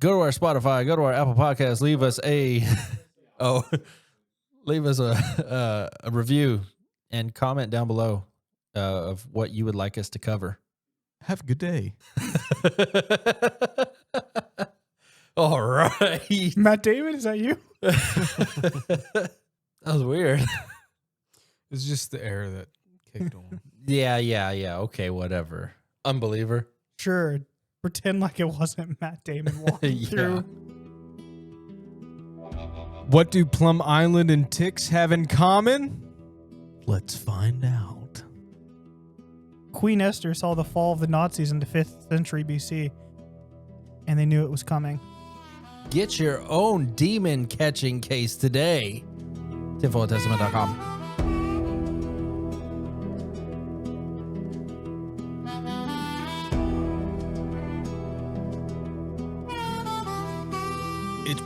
Go to our Spotify, go to our Apple Podcast, leave us a review and comment down below of what you would like us to cover. Have a good day. All right. Matt Damon, is that you? That was weird. It's just the air that kicked on. Yeah. Okay, whatever. Unbeliever. Sure. Pretend like it wasn't Matt Damon walking through. What do Plum Island and ticks have in common? Let's find out. Queen Esther saw the fall of the Nazis in the 5th century BC, and they knew it was coming. Get your own demon catching case today. tinfoiltestament.com. It's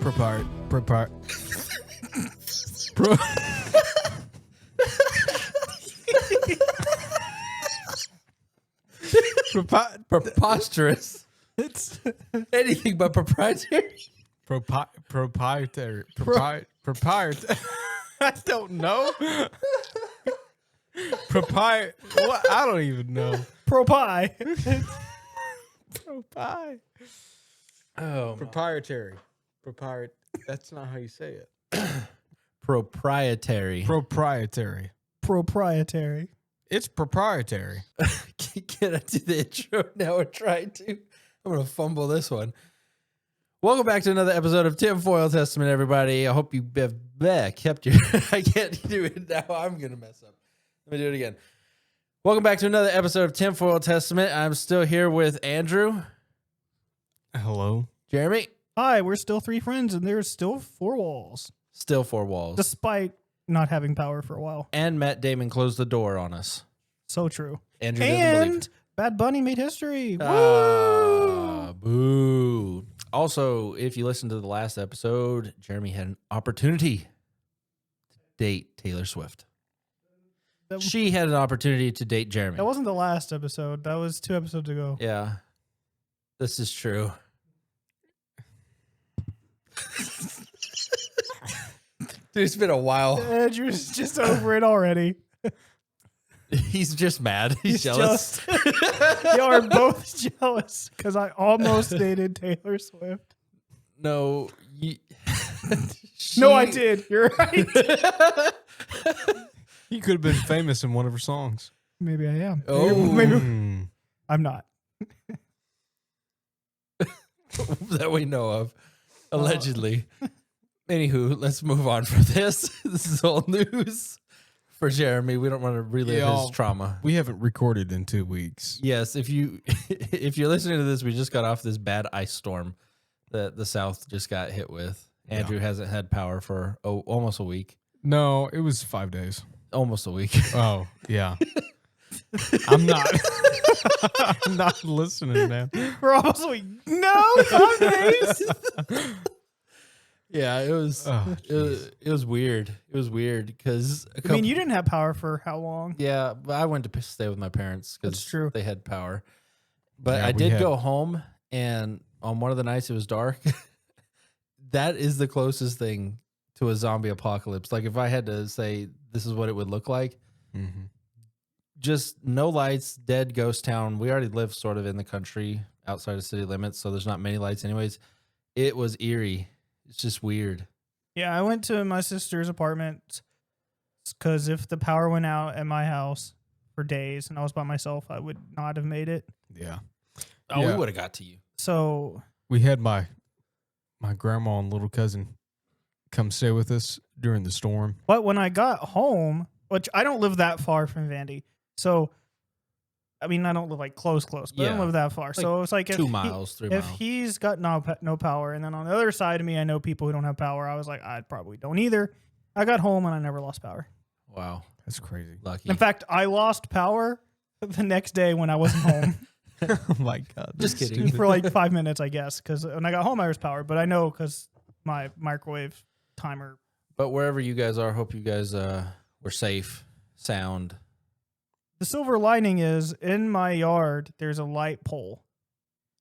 Preposterous. It's Anything but proprietary. proprietary. I don't know. What? I don't even know. Pro-pie. Oh, Proprietary. That's not how you say it. proprietary. Proprietary. Proprietary. It's proprietary. Can I do the intro now or try to? I'm going to fumble this one. Welcome back to another episode of Tinfoil Testament, everybody. I hope you have kept your... I can't do it now. I'm going to mess up. Let me do it again. Welcome back to another episode of Tinfoil Testament. I'm still here with Andrew. Hello. Jeremy. Hi, we're still 3 friends, and there's still 4 walls. Still 4 walls. Despite not having power for a while. And Matt Damon closed the door on us. So true. Andrew doesn't believe. And Bad Bunny made history. Ah, boo. Also, if you listen to the last episode, Jeremy had an opportunity to date Taylor Swift. She had an opportunity to date Jeremy. That wasn't the last episode. That was 2 episodes ago. Yeah. This is true. Dude, it's been a while. Andrew's just over it already. He's just mad. He's jealous. Y'all are both jealous because I almost dated Taylor Swift. No. No, I did. You're right. You could have been famous in one of her songs. Maybe I am. Oh. Maybe I'm not. That we know of. Allegedly. Anywho, let's move on from this. This is old news for Jeremy. We don't want to relive his trauma. We haven't recorded in 2 weeks. Yes, if you're listening to this, we just got off this bad ice storm that the South just got hit with. Andrew hasn't had power for almost a week. No, it was 5 days. Almost a week. Oh, yeah. I'm not. I'm not listening, man. For almost a week. No, 5 days. Yeah, it was. It was weird. It was weird because I mean, you didn't have power for how long? Yeah, but I went to stay with my parents That's because true. they had power. But Yeah, I did go home, and on one of the nights it was dark. That is the closest thing to a zombie apocalypse. Like if I had to say this is what it would look like, just no lights, dead ghost town. We already live sort of in the country outside of city limits, so there's not many lights anyways. It was eerie. It's just weird. Yeah, I went to my sister's apartment because if the power went out at my house for days and I was by myself, I would not have made it. Yeah. Oh, Yeah. we would have got to you. So We had my grandma and little cousin come stay with us during the storm. but when I got home, which I don't live that far from Vandy, so I mean I don't live like close, but I don't live that far. So it's like 2 miles, 3 if miles. he's got no power, and then on the other side of me, I know people who don't have power. I was like, I probably don't either. I got home and I never lost power. Wow, That's crazy. lucky. In fact, I lost power the next day when I wasn't home. Oh my God. Just that's kidding. stupid. For like 5 minutes, I guess, because when I got home, I was powered. But I know because my microwave timer. But wherever you guys are, hope you guys were safe, sound. The silver lining is in my yard, there's a light pole.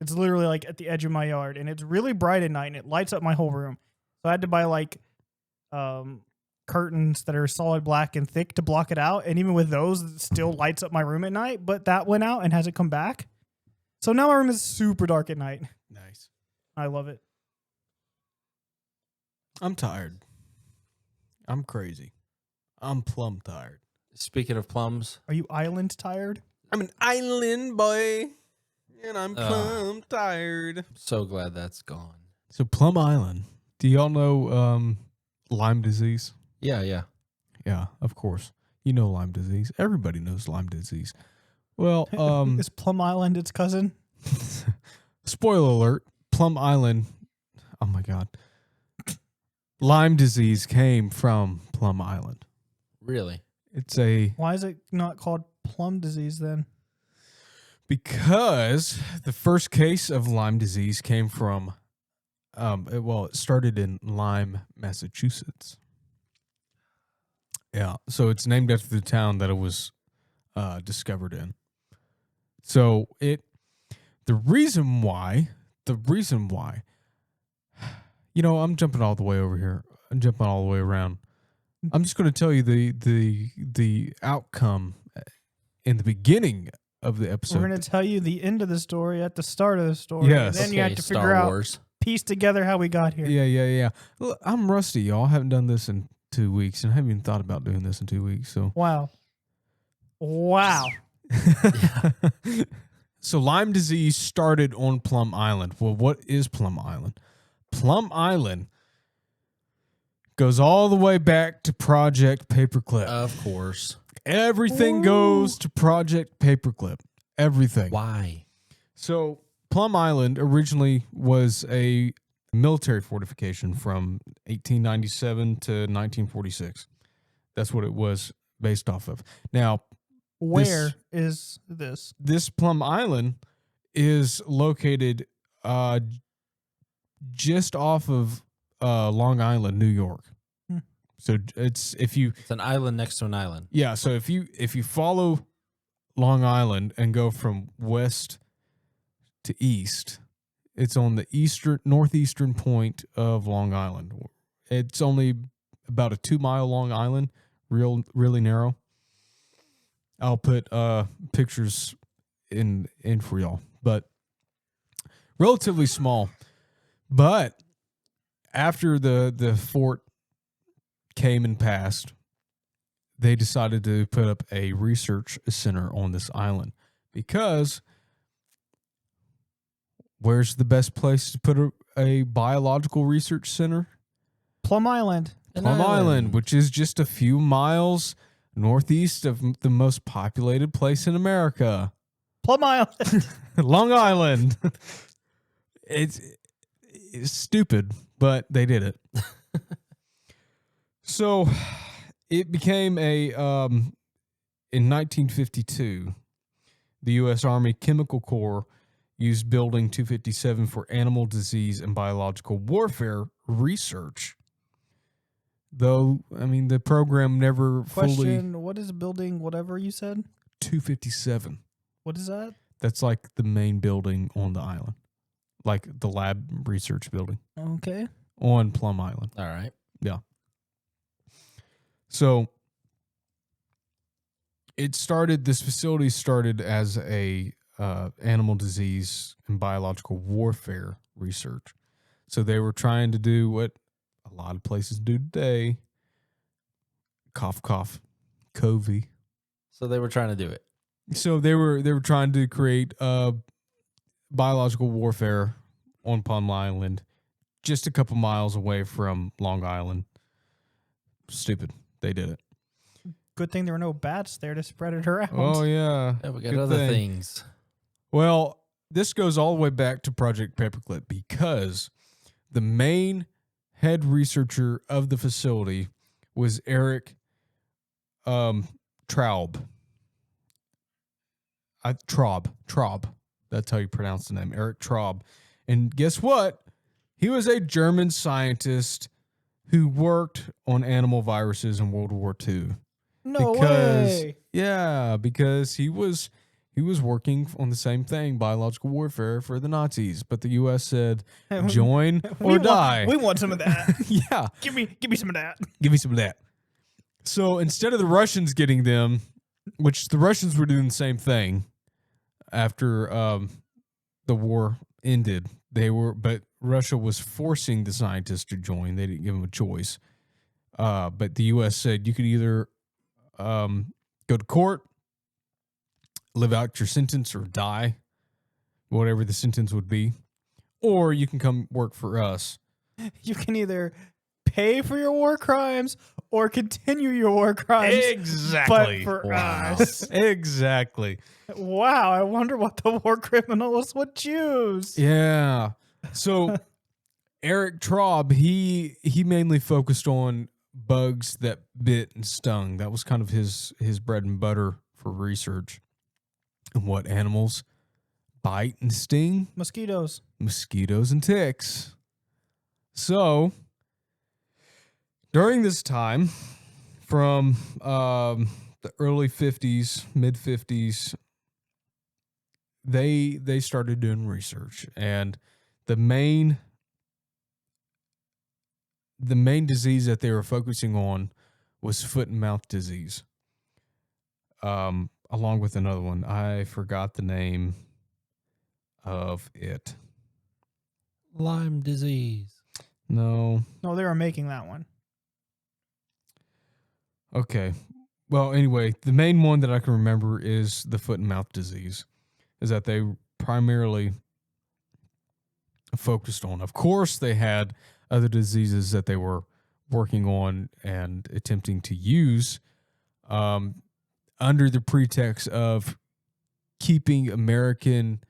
It's literally like at the edge of my yard, and it's really bright at night, and it lights up my whole room. So I had to buy like curtains that are solid black and thick to block it out. And even with those, it still lights up my room at night. But that went out and hasn't come back. So now my room is super dark at night. Nice. I love it. I'm tired. I'm crazy. I'm plum tired. Speaking of plums, Are you island tired? I'm an island boy, and I'm plum tired. so glad that's gone. So Plum Island. Do y'all know Lyme disease? Yeah. Yeah, of course. You know Lyme disease. Everybody knows Lyme disease. Well, Is Plum Island its cousin? spoiler alert, Plum Island. Oh my God. Lyme disease came from Plum Island. Really? It's a Why is it not called plum disease then? because the first case of Lyme disease came from it started in Lyme, Massachusetts. Yeah, so it's named after the town that it was discovered in. So the reason why, I'm jumping all the way over here. I'm jumping all the way around. I'm just going to tell you the outcome in the beginning of the episode. We're going to tell you the end of the story at the start of the story. Yes. And then you have to figure out, piece together how we got here. Yeah. Look, I'm rusty, y'all. I haven't done this in 2 weeks, and I haven't even thought about doing this in 2 weeks. So Wow. So Lyme disease started on Plum Island. Well, what is Plum Island? Plum Island goes all the way back to Project Paperclip. Of course. Everything goes to Project Paperclip. Everything. Why? So Plum Island originally was a military fortification from 1897 to 1946. That's what it was based off of. Now, Where is this? This Plum Island is located just off of Long Island, New York. So it's an island next to an island. Yeah, so if you follow Long Island and go from west to east, it's on the northeastern point of Long Island. It's only about a 2-mile long island, really narrow. I'll put pictures in for y'all, but relatively small. But after the fort came and passed, they decided to put up a research center on this island because where's the best place to put a biological research center? Plum Island. Plum Island, which is just a few miles northeast of the most populated place in America. Plum Island. Long Island. It's stupid, but they did it. So it became in 1952, the U.S. Army Chemical Corps used Building 257 for animal disease and biological warfare research. Though, I mean, the program never Question, what is building whatever you said? 257. What is that? That's like the main building on the island. Like the lab research building. Okay. On Plum Island. All right. Yeah. So this facility started as a animal disease and biological warfare research. So they were trying to do what a lot of places do today. Cough, cough, COVID. So they were trying to do it. So they were trying to create biological warfare on Plum Island, just a couple miles away from Long Island. Stupid. They did it. Good thing there were no bats there to spread it around. Oh, yeah. Yeah, we got Good other thing. things. Well, this goes all the way back to Project Paperclip because the main head researcher of the facility was Eric Traub. Traub. That's how you pronounce the name. Eric Traub. And guess what? He was a German scientist who worked on animal viruses in World War II. No way. Yeah, because he was He was working on the same thing, biological warfare for the Nazis. But the U.S. said, join or die. We want some of that. Yeah. Give me some of that. Give me some of that. So instead of the Russians getting them, which the Russians were doing the same thing after the war ended, but Russia was forcing the scientists to join. They didn't give them a choice. But the U.S. said you could either go to court, live out your sentence, or die, whatever the sentence would be, or you can come work for us. You can either pay for your war crimes or continue your war crimes. Exactly. But for us. Exactly. Wow, I wonder what the war criminals would choose. Yeah. So Eric Traub, he mainly focused on bugs that bit and stung. That was kind of his bread and butter for research. And what animals bite and sting? Mosquitoes and ticks. So during this time, from the early 50s, mid 50s, they started doing research, and the main disease that they were focusing on was foot and mouth disease. Along with another one. I forgot the name of it. Lyme disease. No, they were making that one. Okay. Well, anyway, the main one that I can remember is the foot and mouth disease, is that they primarily focused on. Of course, they had other diseases that they were working on and attempting to use under the pretext of keeping American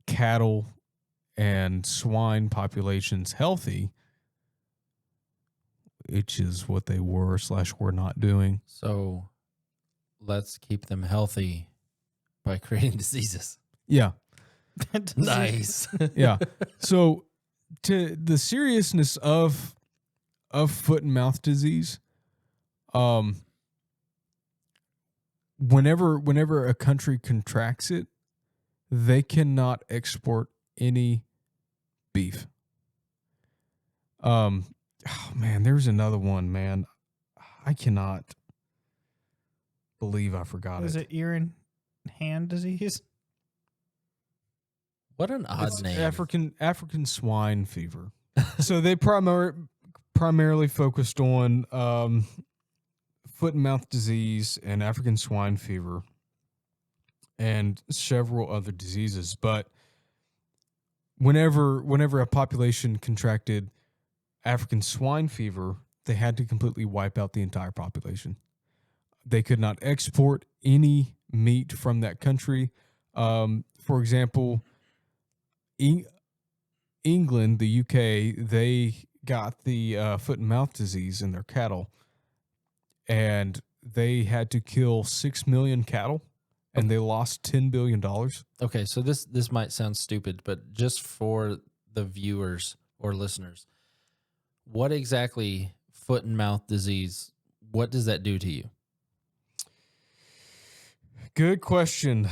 cattle and swine populations healthy, which is what they were / were not doing. So let's keep them healthy by creating diseases. Yeah. Nice. Yeah. So to the seriousness of foot and mouth disease, whenever a country contracts it, they cannot export any beef. Oh man, there's another one, man. I cannot believe I forgot Is it ear and hand disease? What an odd It's name. African swine fever. So they primarily focused on foot and mouth disease and African swine fever and several other diseases. But whenever a population contracted African swine fever, they had to completely wipe out the entire population. They could not export any meat from that country. For example, England, the UK, they got the foot and mouth disease in their cattle, and they had to kill 6 million cattle, and they lost $10 billion. Okay, so this might sound stupid, but just for the viewers or listeners, what exactly foot and mouth disease, what does that do to you? Good question.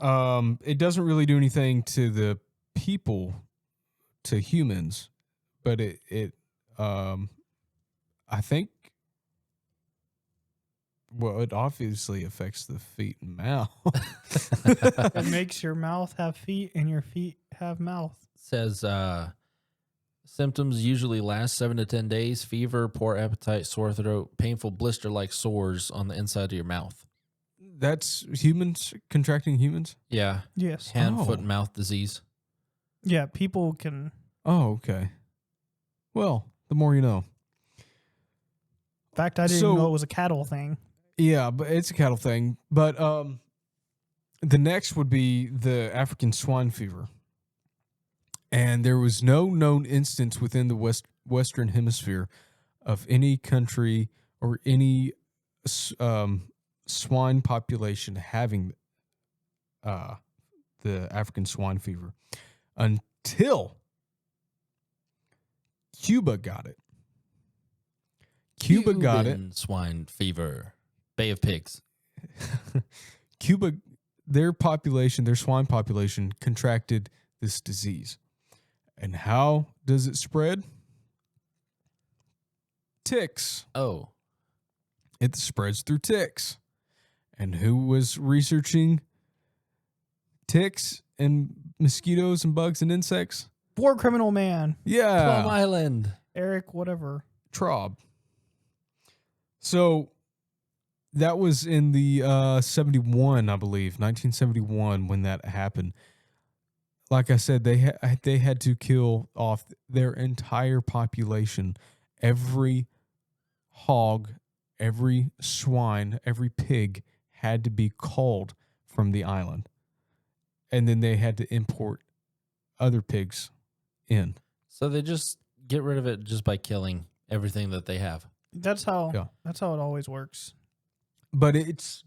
It doesn't really do anything to the people, to humans, but it I think, well, it obviously affects the feet and mouth. It makes your mouth have feet and your feet have mouth. Says symptoms usually last 7 to 10 days: fever, poor appetite, sore throat, painful blister-like sores on the inside of your mouth. That's humans contracting humans? Yeah. Yes. Hand, foot, and mouth disease. Yeah, people can. Oh, okay. Well, the more you know. In fact, I didn't know it was a cattle thing. Yeah, but it's a cattle thing. But the next would be the African swine fever. And there was no known instance within the Western Hemisphere of any country or any swine population having the African swine fever until Cuba got it. Cuba got it. Swine fever. Bay of Pigs. Cuba, their swine population contracted this disease. And how does it spread? Ticks. Oh. It spreads through ticks. And who was researching ticks and mosquitoes and bugs and insects? War criminal man. Yeah. Plum Island. Eric, whatever. Traub. So that was in the 71, I believe, 1971 when that happened. Like I said, they had to kill off their entire population. Every hog, every swine, every pig had to be culled from the island. And then they had to import other pigs in. So they just get rid of it just by killing everything that they have. That's how it always works. But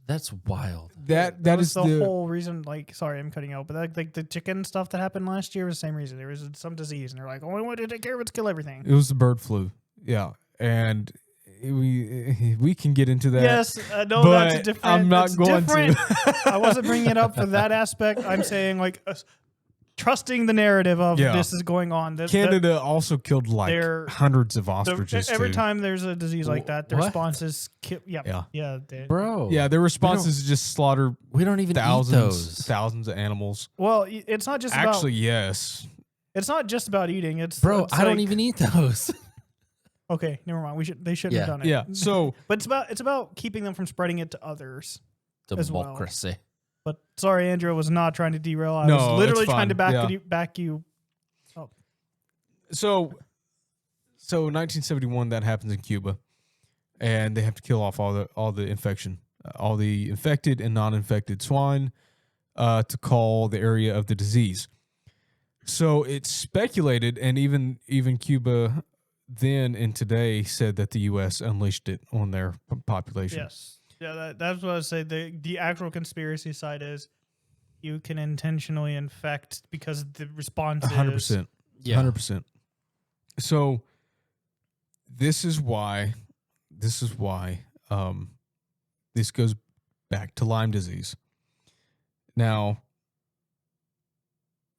that's wild. That is the whole reason. Like, sorry, I'm cutting out, but like the chicken stuff that happened last year was the same reason. There was some disease, and they're like, "Oh, we want to take care of it to kill everything." It was the bird flu. Yeah, and we can get into that. Yes, no, but that's different. I'm not going to. I wasn't bringing it up for that aspect. I'm saying trusting the narrative of this is going on. Canada also killed hundreds of ostriches. Every time there's a disease like that, the response is bro. Yeah, their response is just slaughter. We don't even eat those. Thousands of animals. Well, it's not just yes. It's not just about eating. It's I don't even eat those. Okay, never mind. They shouldn't have done it. Yeah. So, but it's about keeping them from spreading it to others. Democracy. As well. But sorry, Andrew was not trying to derail. I was literally trying to back you up. So 1971, that happens in Cuba, and they have to kill off all the infection, all the infected and non-infected swine, to cull the area of the disease. So it's speculated, and even Cuba then and today said that the U.S. unleashed it on their population. Yes. Yeah, that's what I say. The actual conspiracy side is you can intentionally infect because the response 100%. Yeah. 100%. So this is why this goes back to Lyme disease. Now,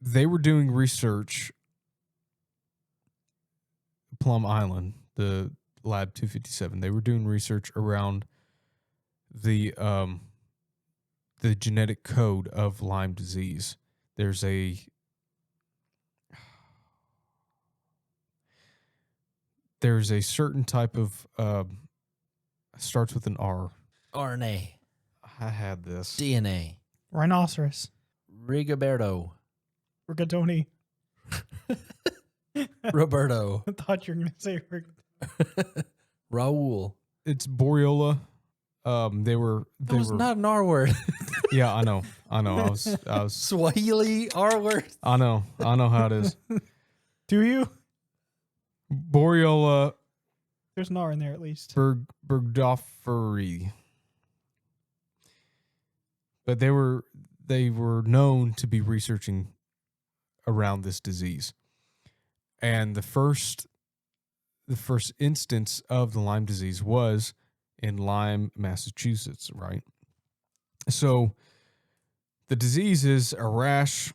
they were doing research, Plum Island, the Lab 257. They were doing research around the genetic code of Lyme disease. There's a certain type of starts with an R. RNA. I had this. DNA. Rhinoceros. Rigoberto. Rigatoni. Roberto. I thought you were going to say Raul. It's Borrelia. They were not an R word. Yeah, I know. I was Swahili R word. I know how it is. Do you? Borrelia. There's an R in there at least. Burgdorferi. But they were known to be researching around this disease. And the first instance of the Lyme disease was in Lyme, Massachusetts, right? So the disease is a rash.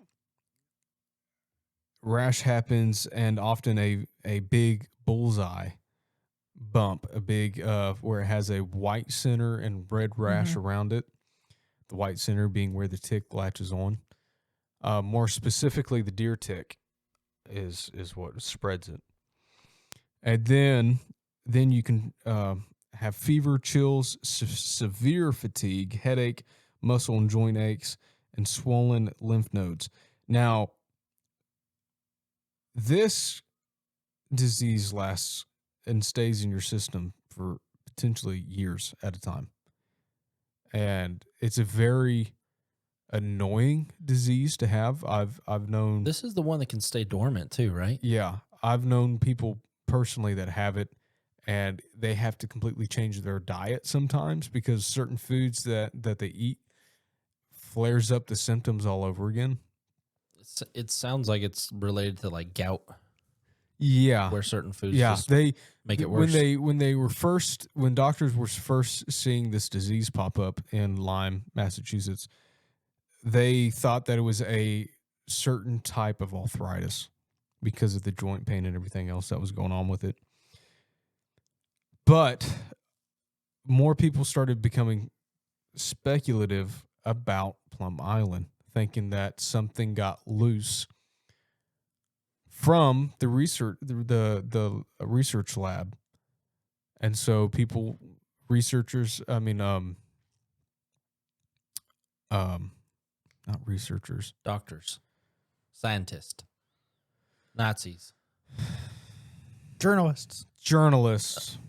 Rash happens, and often a big bullseye bump, a big where it has a white center and red rash around it. The white center being where the tick latches on. More specifically, the deer tick is what spreads it. And then you can have fever, chills, severe fatigue, headache, muscle and joint aches, and swollen lymph nodes. Now, this disease lasts and stays in your system for potentially years at a time. And it's a very annoying disease to have. I've known... This is the one that can stay dormant too, right? Yeah. I've known people personally that have it, and they have to completely change their diet sometimes because certain foods that they eat flares up the symptoms all over again. It sounds like it's related to like gout. Yeah. where certain foods Yeah. just They make it worse. when doctors were first seeing this disease pop up in Lyme, Massachusetts, they thought that it was a certain type of arthritis because of the joint pain and everything else that was going on with it. But more people started becoming speculative about Plum Island, thinking that something got loose from the research lab. And so not researchers, Doctors, scientists, Nazis. Journalists.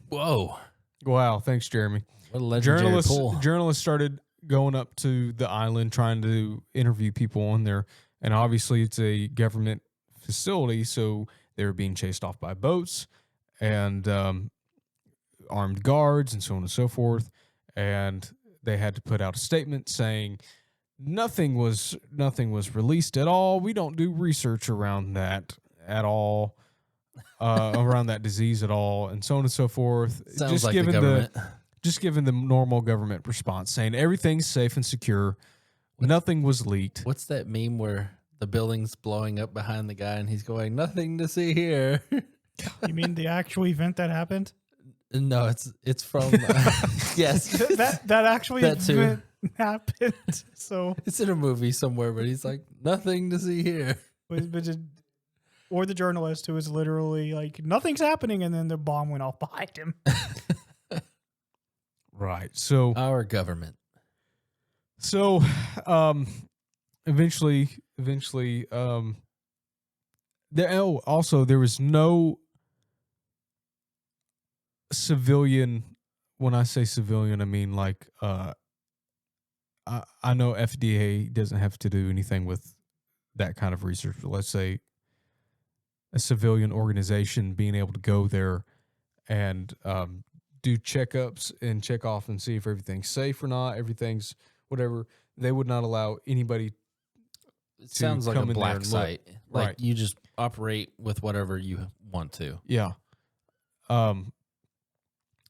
Whoa. Wow, thanks, Jeremy. What a legendary pull. Journalists started going up to the island trying to interview people on there, and obviously it's a government facility, so they were being chased off by boats and armed guards and so on and so forth, and they had to put out a statement saying nothing was released at all. We don't do research around that at all. Around that disease at all, and so on and so forth. Sounds just like given the government. Just given the normal government response, saying everything's safe and secure, nothing was leaked. What's that meme where the building's blowing up behind the guy and he's going, "Nothing to see here"? You mean the actual event that happened? No, it's from yes, that actually That too. event happened. So it's in a movie somewhere, but he's like, "Nothing to see here." or the journalist who was literally like, nothing's happening, and then the bomb went off behind him. Right. So Our government. Eventually, there was no civilian. When I say civilian, I mean like I know FDA doesn't have to do anything with that kind of research. But let's say a civilian organization being able to go there and do checkups and check off and see if everything's safe or not, everything's whatever. They would not allow anybody. It sounds like a come in there black and look. site. Like Right. you just operate with whatever you want to. Yeah.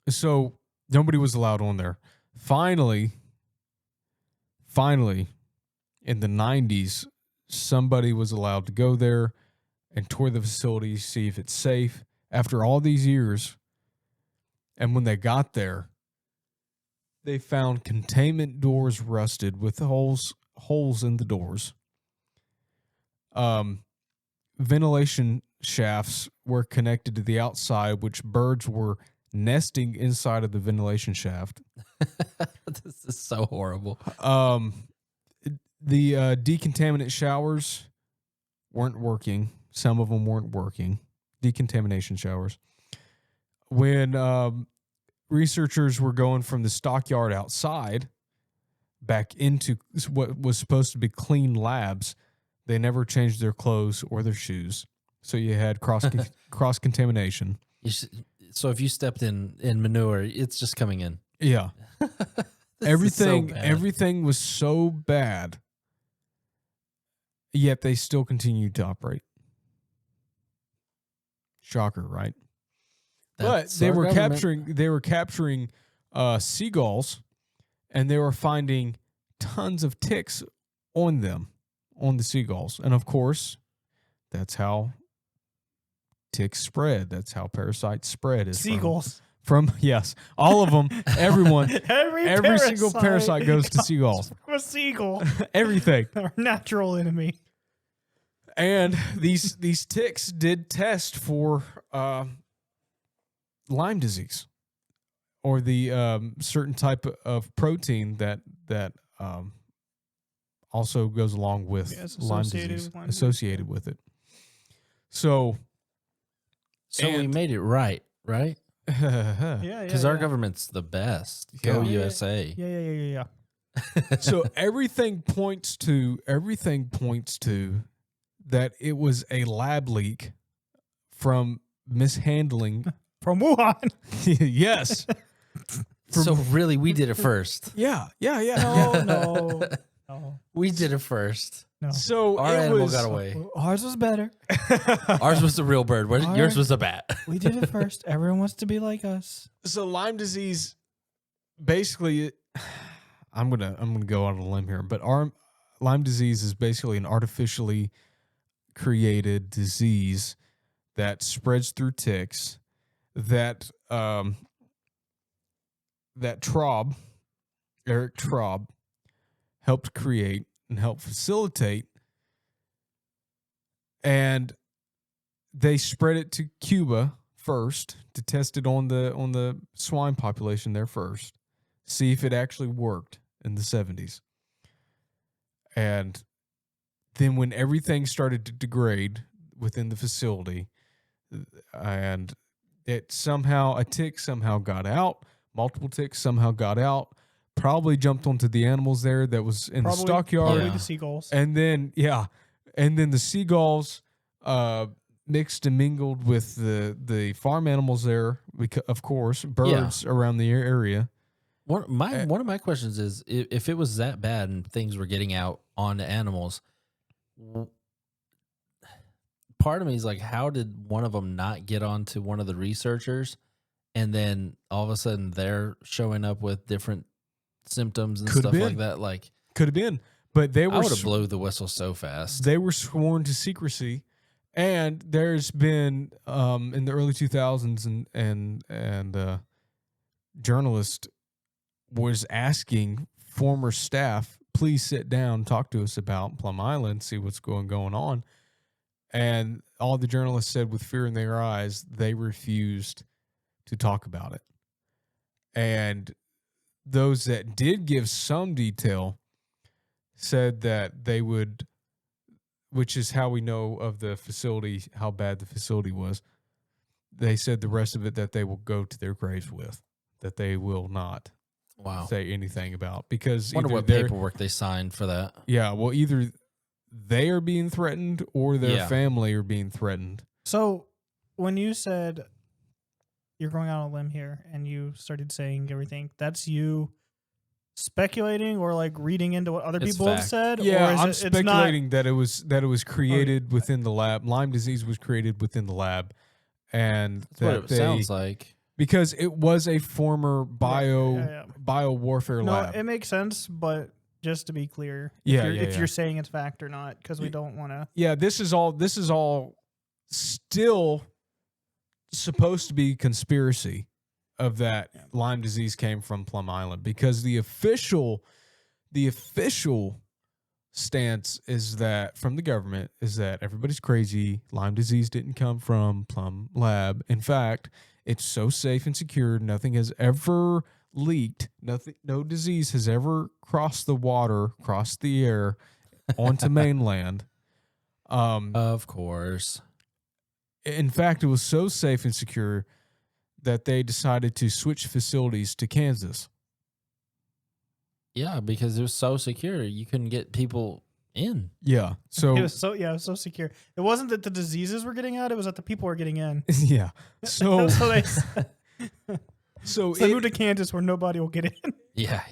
So nobody was allowed on there. Finally, in the 90s, somebody was allowed to go there and tour the facility, see if it's safe after all these years. And when they got there, they found containment doors rusted with holes in the doors. Ventilation shafts were connected to the outside, which birds were nesting inside of the ventilation shaft. This is so horrible. The decontaminant showers weren't working. Some of them weren't working. Decontamination showers. When researchers were going from the stockyard outside back into what was supposed to be clean labs, they never changed their clothes or their shoes. So you had cross contamination. So if you stepped in manure, it's just coming in. Yeah. Everything Everything was so bad, yet they still continued to operate. Shocker, right? But they were capturing seagulls, and they were finding tons of ticks on them, on the seagulls. And of course, that's how ticks spread. That's how parasites spread. Is Seagulls. From yes, all of them, everyone, Every single parasite goes to seagulls. From a seagull. Everything. Our natural enemy. And these ticks did test for Lyme disease, or the certain type of protein that also goes along with Lyme disease, associated with it. So we made it right? Yeah, Because our government's the best. Go Yeah. USA. Yeah. So everything points to that it was a lab leak from mishandling. From Wuhan. Yes. So really, we did it first. Yeah. No. Oh, We did it first. no. So Our it animal was got away. Ours was better. Ours was the real bird. Yours Ours- was a bat. We did it first. Everyone wants to be like us. So Lyme disease, basically, I'm gonna go out on a limb here, but our Lyme disease is basically an artificially created disease that spreads through ticks. That Eric Traub, helped create and help facilitate, and they spread it to Cuba first to test it on the swine population there first, see if it actually worked in the 70s. And then when everything started to degrade within the facility, and a tick somehow got out, multiple ticks somehow got out, probably jumped onto the animals there that was in the stockyard. Probably Yeah. the seagulls. And then the seagulls mixed and mingled with the farm animals there, because, of course, birds around the area. One of my questions is, if it was that bad and things were getting out onto animals, part of me is like, how did one of them not get onto one of the researchers, and then all of a sudden they're showing up with different symptoms and stuff like that? Like, Could have been, but they I were would have blew the whistle so fast. they were sworn to secrecy. And there's been in the early 2000s and journalist was asking former staff, please sit down, talk to us about Plum Island, see what's going on. And all the journalists said, with fear in their eyes, they refused to talk about it. And those that did give some detail said that they would, which is how we know of the facility, how bad the facility was. They said the rest of it that they will go to their graves with, that they will not say anything about, because Wonder either what paperwork they signed for that. Yeah, well, either they are being threatened or their family are being threatened. So when you said you're going out on a limb here and you started saying everything, that's you speculating or like reading into what other people have said? Yeah, or is I'm it's speculating that it was created within the lab. Lyme disease was created within the lab, and That's what it sounds like. Because it was a former bio warfare No, lab. it makes sense, but just to be clear, if you're saying it's fact or not, because we don't want to. Yeah, this is all still supposed to be conspiracy of that Lyme disease came from Plum Island, because the official stance is that from the government is that everybody's crazy. Lyme disease didn't come from Plum Lab. In fact, it's so safe and secure. Nothing has ever leaked. No disease has ever crossed the water, crossed the air onto mainland. Of course. In fact, it was so safe and secure that they decided to switch facilities to Kansas. Yeah, because it was so secure, you couldn't get people in. Yeah. So It was so secure. It wasn't that the diseases were getting out; it was that the people were getting in. yeah. So they it, moved to Kansas where nobody will get in. Yeah.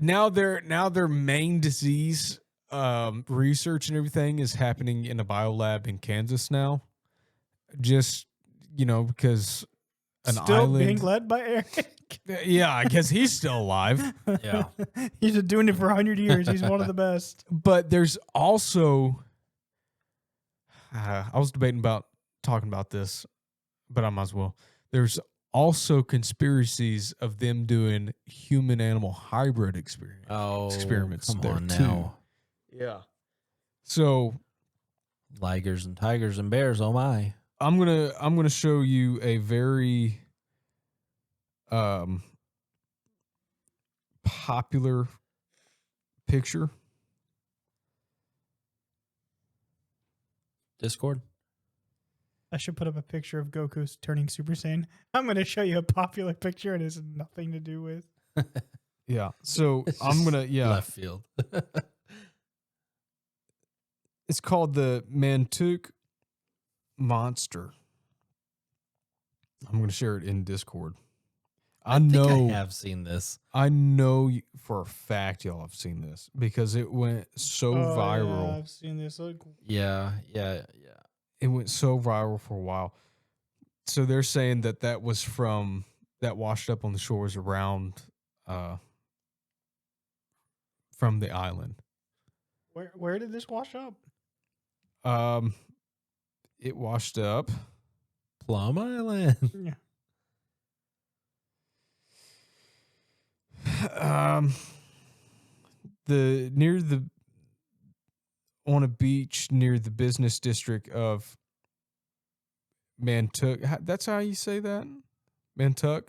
now their main disease research and everything is happening in a biolab in Kansas now. Just because an Still island being led by Eric. Yeah, I guess he's still alive. Yeah. He's been doing it for 100 years. He's one of the best. But there's also I was debating about talking about this, but I might as well. There's also conspiracies of them doing human-animal hybrid experiments come there on too. now. Yeah. So Ligers and tigers and bears, oh my. I'm gonna show you a very popular picture. Discord. I should put up a picture of Goku turning Super Saiyan. I'm going to show you a popular picture. It has nothing to do with. Yeah. So I'm gonna left field. It's called the Mantuk Monster. I'm gonna share it in Discord. I know think I have seen this. I know for a fact y'all have seen this because it went so viral. Yeah, I've seen this. Yeah. It went so viral for a while. So they're saying that was from that washed up on the shores around from the island. Where did this wash up? It washed up Plum Island. Yeah. On a beach near the business district of Mantuck. That's how you say that? Mantuck?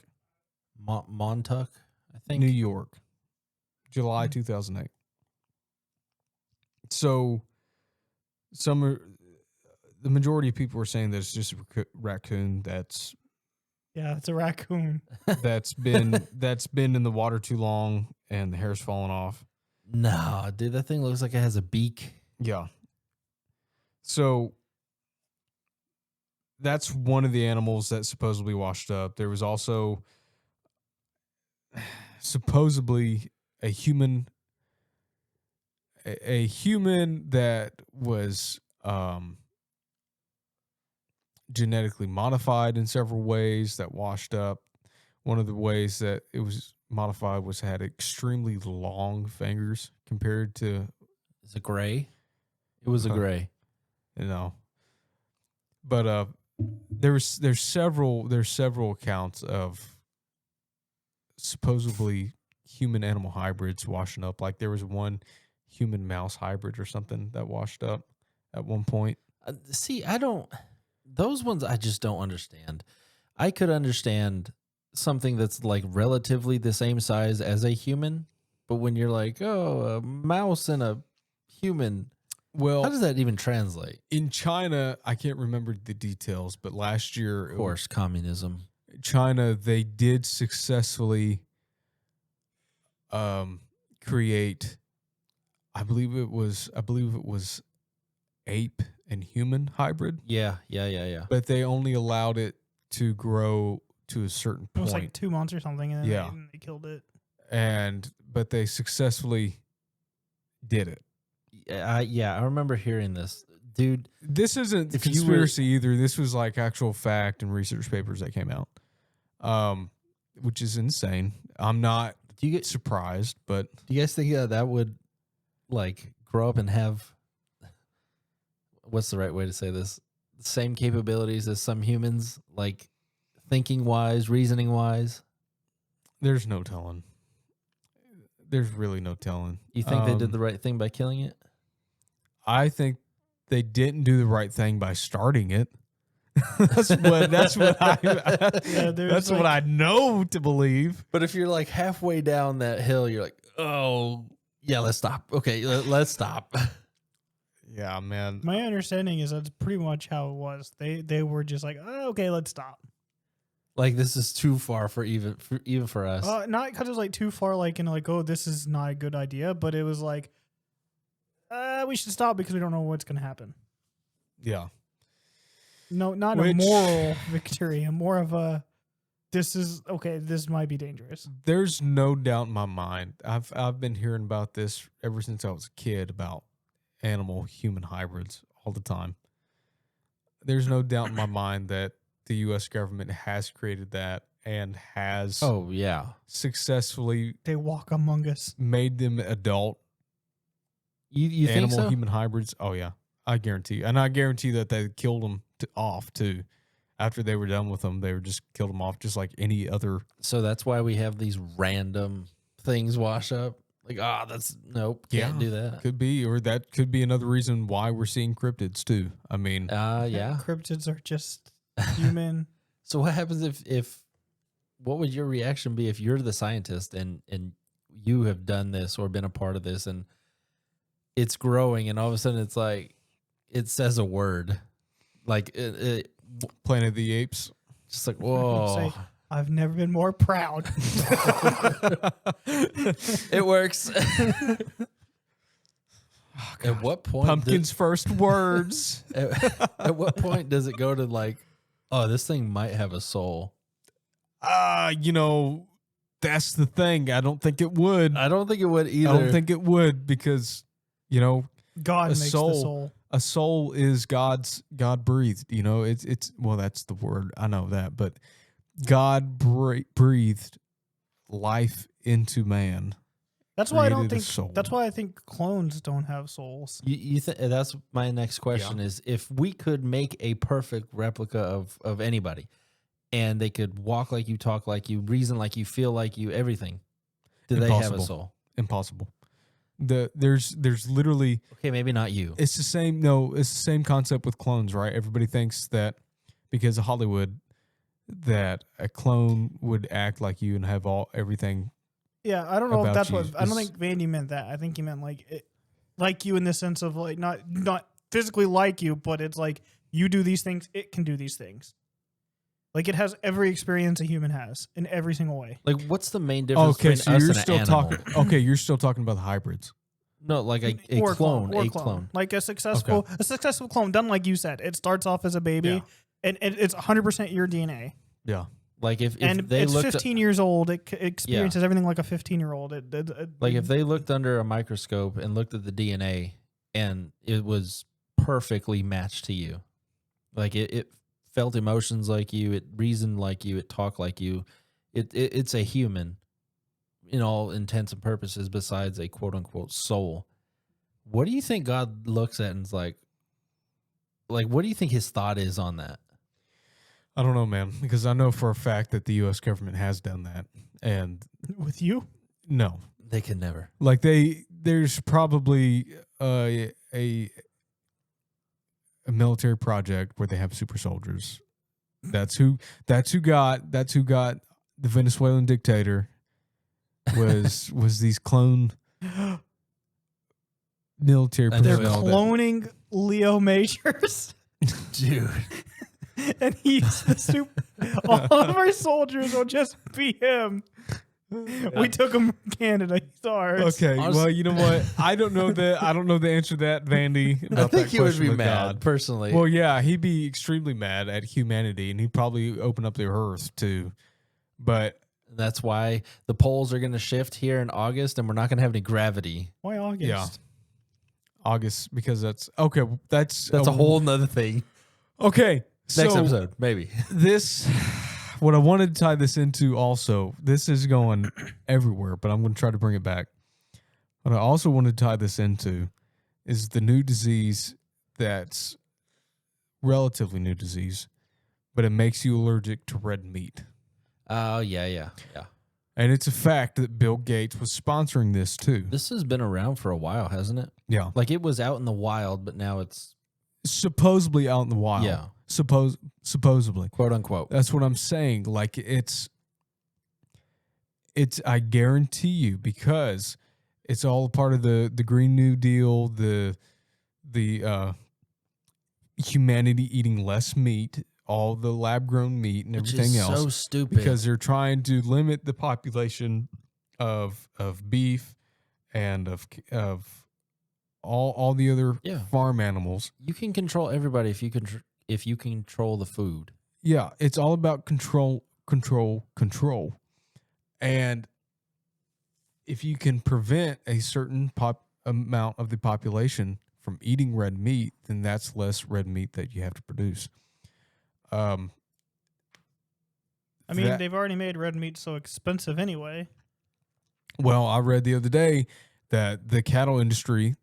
Montauk, I think. New York. July 2008. So the majority of people were saying that it's just a raccoon that's it's a raccoon. that's been in the water too long and the hair's fallen off. No, dude, that thing looks like it has a beak. Yeah. So that's one of the animals that supposedly washed up. There was also supposedly a human that was genetically modified in several ways that washed up. One of the ways that it was modified was had extremely long fingers compared to. Is it gray? It was a gray. But there's several accounts of supposedly human animal hybrids washing up. Like there was one human mouse hybrid or something that washed up at one point. See, those ones I just don't understand. I could understand something that's like relatively the same size as a human, but when you're like, oh, a mouse and a human, well, how does that even translate? In China, I can't remember the details, but last year, of course, communism. China, they did successfully create. I believe it was ape and human hybrid. Yeah. But they only allowed it to grow to a certain point. It was like 2 months or something, and then they killed it. But they successfully did it. I remember hearing this, dude. This isn't conspiracy either. This was like actual fact and research papers that came out, which is insane. I'm not surprised, but do you guys think that would like grow up and have, what's the right way to say this, the same capabilities as some humans, like thinking wise, reasoning wise? There's no telling. There's really no telling. You think they did the right thing by killing it? I think they didn't do the right thing by starting it. That's what I know to believe. But if you're like halfway down that hill, you're like, oh yeah, let's stop. Okay, let's stop. Yeah, man. My understanding is that's pretty much how it was. They were just like, oh, okay, let's stop. Like this is too far for even for us. Not because it was like too far, like oh, this is not a good idea, but it was like, we should stop because we don't know what's going to happen. Yeah. No, not a moral victory, more of a, this might be dangerous. There's no doubt in my mind. I've been hearing about this ever since I was a kid about animal human hybrids all the time. There's no doubt in my mind that the U.S. government has created that and has successfully they walk among us, made them adult. You think animal so? Human hybrids? Oh yeah, I guarantee, and I guarantee that they killed them off too. After they were done with them, they were just killed them off, just like any other. So that's why we have these random things wash up. Like, that's nope, can't do that. Could be, or that could be another reason why we're seeing cryptids too. I mean, cryptids are just human. So what happens if what would your reaction be if you're the scientist and you have done this or been a part of this and it's growing and all of a sudden it's like it says a word like Planet of the Apes, just like whoa. Say, I've never been more proud. It works. At what point? Pumpkin's first words. At what point does it go to like, oh, this thing might have a soul? That's the thing. I don't think it would. I don't think it would either. I don't think it would because, God a makes the soul. a soul is God breathed. It's well, that's the word. I know that, but God breathed life into man. That's why I don't created a think. soul. That's why I think clones don't have souls. You that's my next question is if we could make a perfect replica of anybody and they could walk like you, talk like you, reason like you, feel like you, everything, do they have a soul? Impossible. There's literally Okay, maybe not you. It's the same. No, it's the same concept with clones, right? Everybody thinks that because of Hollywood, that a clone would act like you and have everything. Yeah, I don't know if that's you. what. I don't think Vandy meant that. I think he meant like you in the sense of like not physically like you, but it's like you do these things, it can do these things. Like it has every experience a human has in every single way. Like, what's the main difference Okay, between so us you're and still an animal? talking. Okay, you're still talking about the hybrids. No, like a Or clone. or A clone. Like a successful clone done like you said. It starts off as a baby, and it's 100% your DNA. Yeah. Like if and they it's looked 15 years old, it experiences everything like a 15-year-old. Like if they looked under a microscope and looked at the DNA and it was perfectly matched to you, like it felt emotions like you, it reasoned like you, it talked like you, it's a human in all intents and purposes besides a quote unquote soul. What do you think God looks at and is like what do you think his thought is on that? I don't know, man, because I know for a fact that the U.S. government has done that, and with you, no, they can never. Like there's probably a military project where they have super soldiers. That's who got the Venezuelan dictator was these clone military they're personnel. cloning Leo Majors, dude. And he's the super. All of our soldiers will just be him. We took him from Canada. He's ours. Okay, well, you know what? I don't know the answer to that, Vandy. I think he would be mad, personally. Well, yeah, he'd be extremely mad at humanity, and he'd probably open up the earth too. But that's why the poles are going to shift here in August, and we're not going to have any gravity. Why August? Yeah, August, because that's okay. That's a whole nother thing. Okay. Next episode, maybe. What I wanted to tie this into also, this is going everywhere, but I'm going to try to bring it back. What I also wanted to tie this into is the new disease that's relatively new disease, but it makes you allergic to red meat. Oh, yeah. And it's a fact that Bill Gates was sponsoring this too. This has been around for a while, hasn't it? Yeah. Like it was out in the wild, but now it's supposedly out in the wild. Yeah. Supposedly. Quote unquote. That's what I'm saying. Like it's I guarantee you, because it's all a part of the Green New Deal, the humanity eating less meat, all the lab grown meat and everything else. So stupid. Because they're trying to limit the population of beef and of all the other farm animals. You can control everybody if you control the food. Yeah, it's all about control. And if you can prevent a certain amount of the population from eating red meat, then that's less red meat that you have to produce. I mean, they've already made red meat so expensive anyway. Well, I read the other day that the cattle industry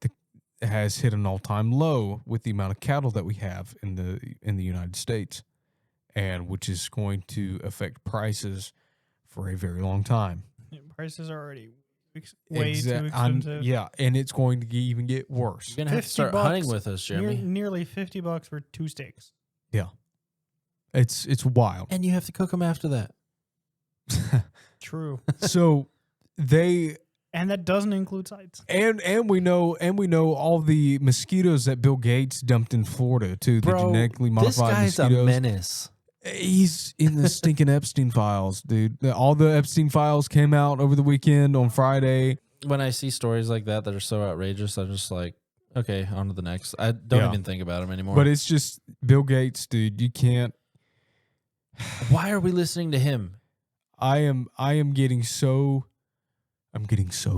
has hit an all-time low with the amount of cattle that we have in the United States, and which is going to affect prices for a very long time. Prices are already way too expensive. Yeah, and it's going to even get worse. You're gonna have to start hunting with us, Jeremy. Nearly $50 for 2 steaks. Yeah, it's wild, and you have to cook them after that. True. So and that doesn't include sides. And we know all the mosquitoes that Bill Gates dumped in Florida too. The genetically modified mosquitoes. This guy's a menace. He's in the stinking Epstein files, dude. All the Epstein files came out over the weekend on Friday. When I see stories like that are so outrageous, I'm just like, okay, on to the next. I don't even think about him anymore. But it's just Bill Gates, dude. You can't. Why are we listening to him? I'm getting so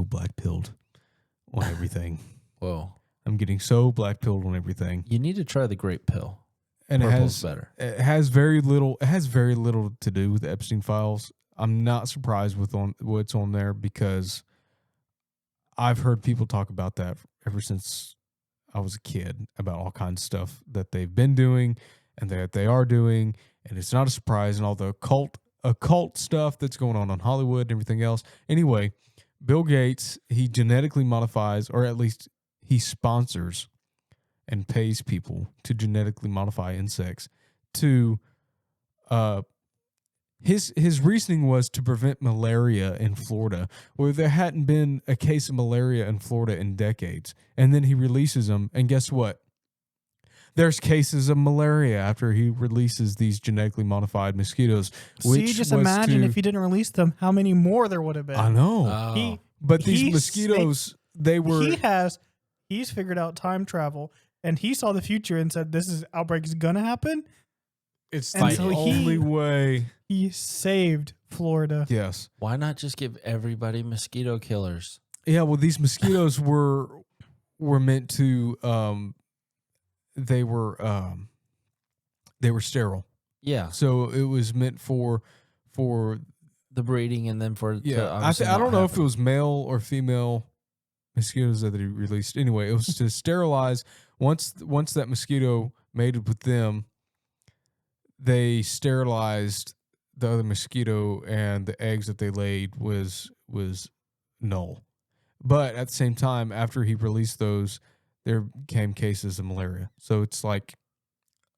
black pilled on everything. Whoa. I'm getting so black pilled on everything. You need to try the grape pill. And Purple's better. It has very little to do with the Epstein files. I'm not surprised with what's on there because I've heard people talk about that ever since I was a kid about all kinds of stuff that they've been doing and that they are doing, and it's not a surprise, and all the occult stuff that's going on Hollywood and everything else. Anyway, Bill Gates, he genetically modifies, or at least he sponsors and pays people to genetically modify insects to his reasoning was to prevent malaria in Florida, where there hadn't been a case of malaria in Florida in decades. And then he releases them, and guess what? There's cases of malaria after he releases these genetically modified mosquitoes. See, just imagine if he didn't release them, how many more there would have been. I know. Oh. But these mosquitoes, he's figured out time travel, and he saw the future and said, this outbreak is going to happen. It's the only way. He saved Florida. Yes. Why not just give everybody mosquito killers? Yeah, well, these mosquitoes were meant to they were sterile. Yeah. So it was meant for the breeding, and then for I don't know if it was male or female mosquitoes that they released. Anyway, it was to sterilize. Once that mosquito mated with them, they sterilized the other mosquito, and the eggs that they laid was null. But at the same time, after he released those, there came cases of malaria. So it's like,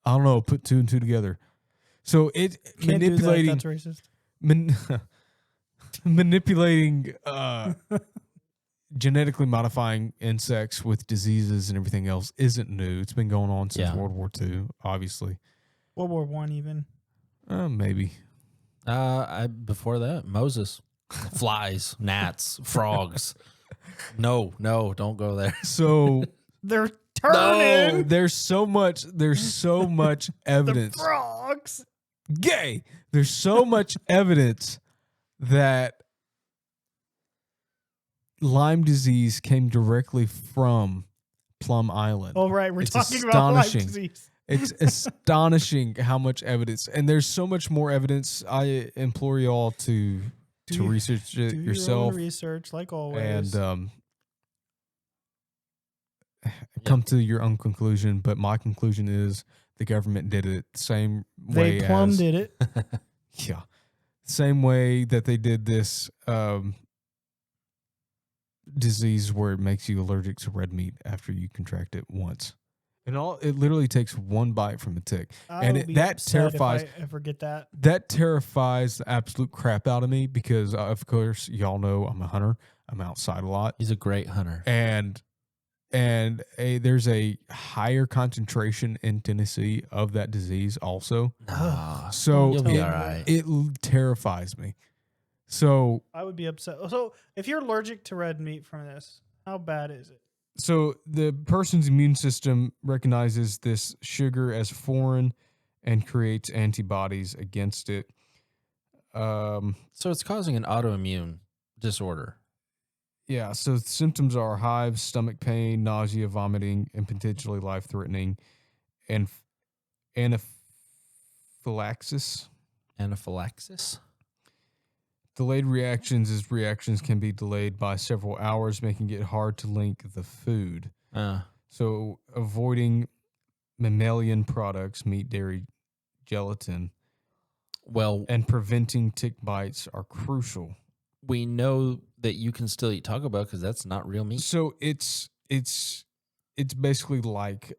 I don't know, put two and two together. So it Can't manipulating do that, that's racist. manipulating genetically modifying insects with diseases and everything else isn't new. It's been going on since World War II, obviously. World War I even. Maybe. Before that, Moses. Flies, gnats, frogs. No, don't go there. So they're turning. no, there's so much evidence. The frogs. Gay. There's so much evidence that Lyme disease came directly from Plum Island. Oh, right. We're It's talking about Lyme astonishing. disease. It's astonishing how much evidence, and there's so much more evidence. I implore you all to research it yourself. Your own research, like always. And come to your own conclusion. But my conclusion is the government did it the same way. They plumbed it. Yeah, same way that they did this disease where it makes you allergic to red meat after you contract it once. And it literally takes one bite from a tick, that terrifies. If I ever get that. That terrifies the absolute crap out of me because, of course, y'all know I'm a hunter. I'm outside a lot. He's a great hunter. And there's a higher concentration in Tennessee of that disease also. Nah, so you'll be all right. It terrifies me. So I would be upset. So if you're allergic to red meat from this, how bad is it? So the person's immune system recognizes this sugar as foreign and creates antibodies against it. So it's causing an autoimmune disorder. Yeah, so symptoms are hives, stomach pain, nausea, vomiting, and potentially life-threatening, and anaphylaxis. Anaphylaxis? Delayed reactions can be delayed by several hours, making it hard to link the food. So avoiding mammalian products, meat, dairy, gelatin, and preventing tick bites are crucial. We know that you can still eat Taco Bell because that's not real meat. So it's basically like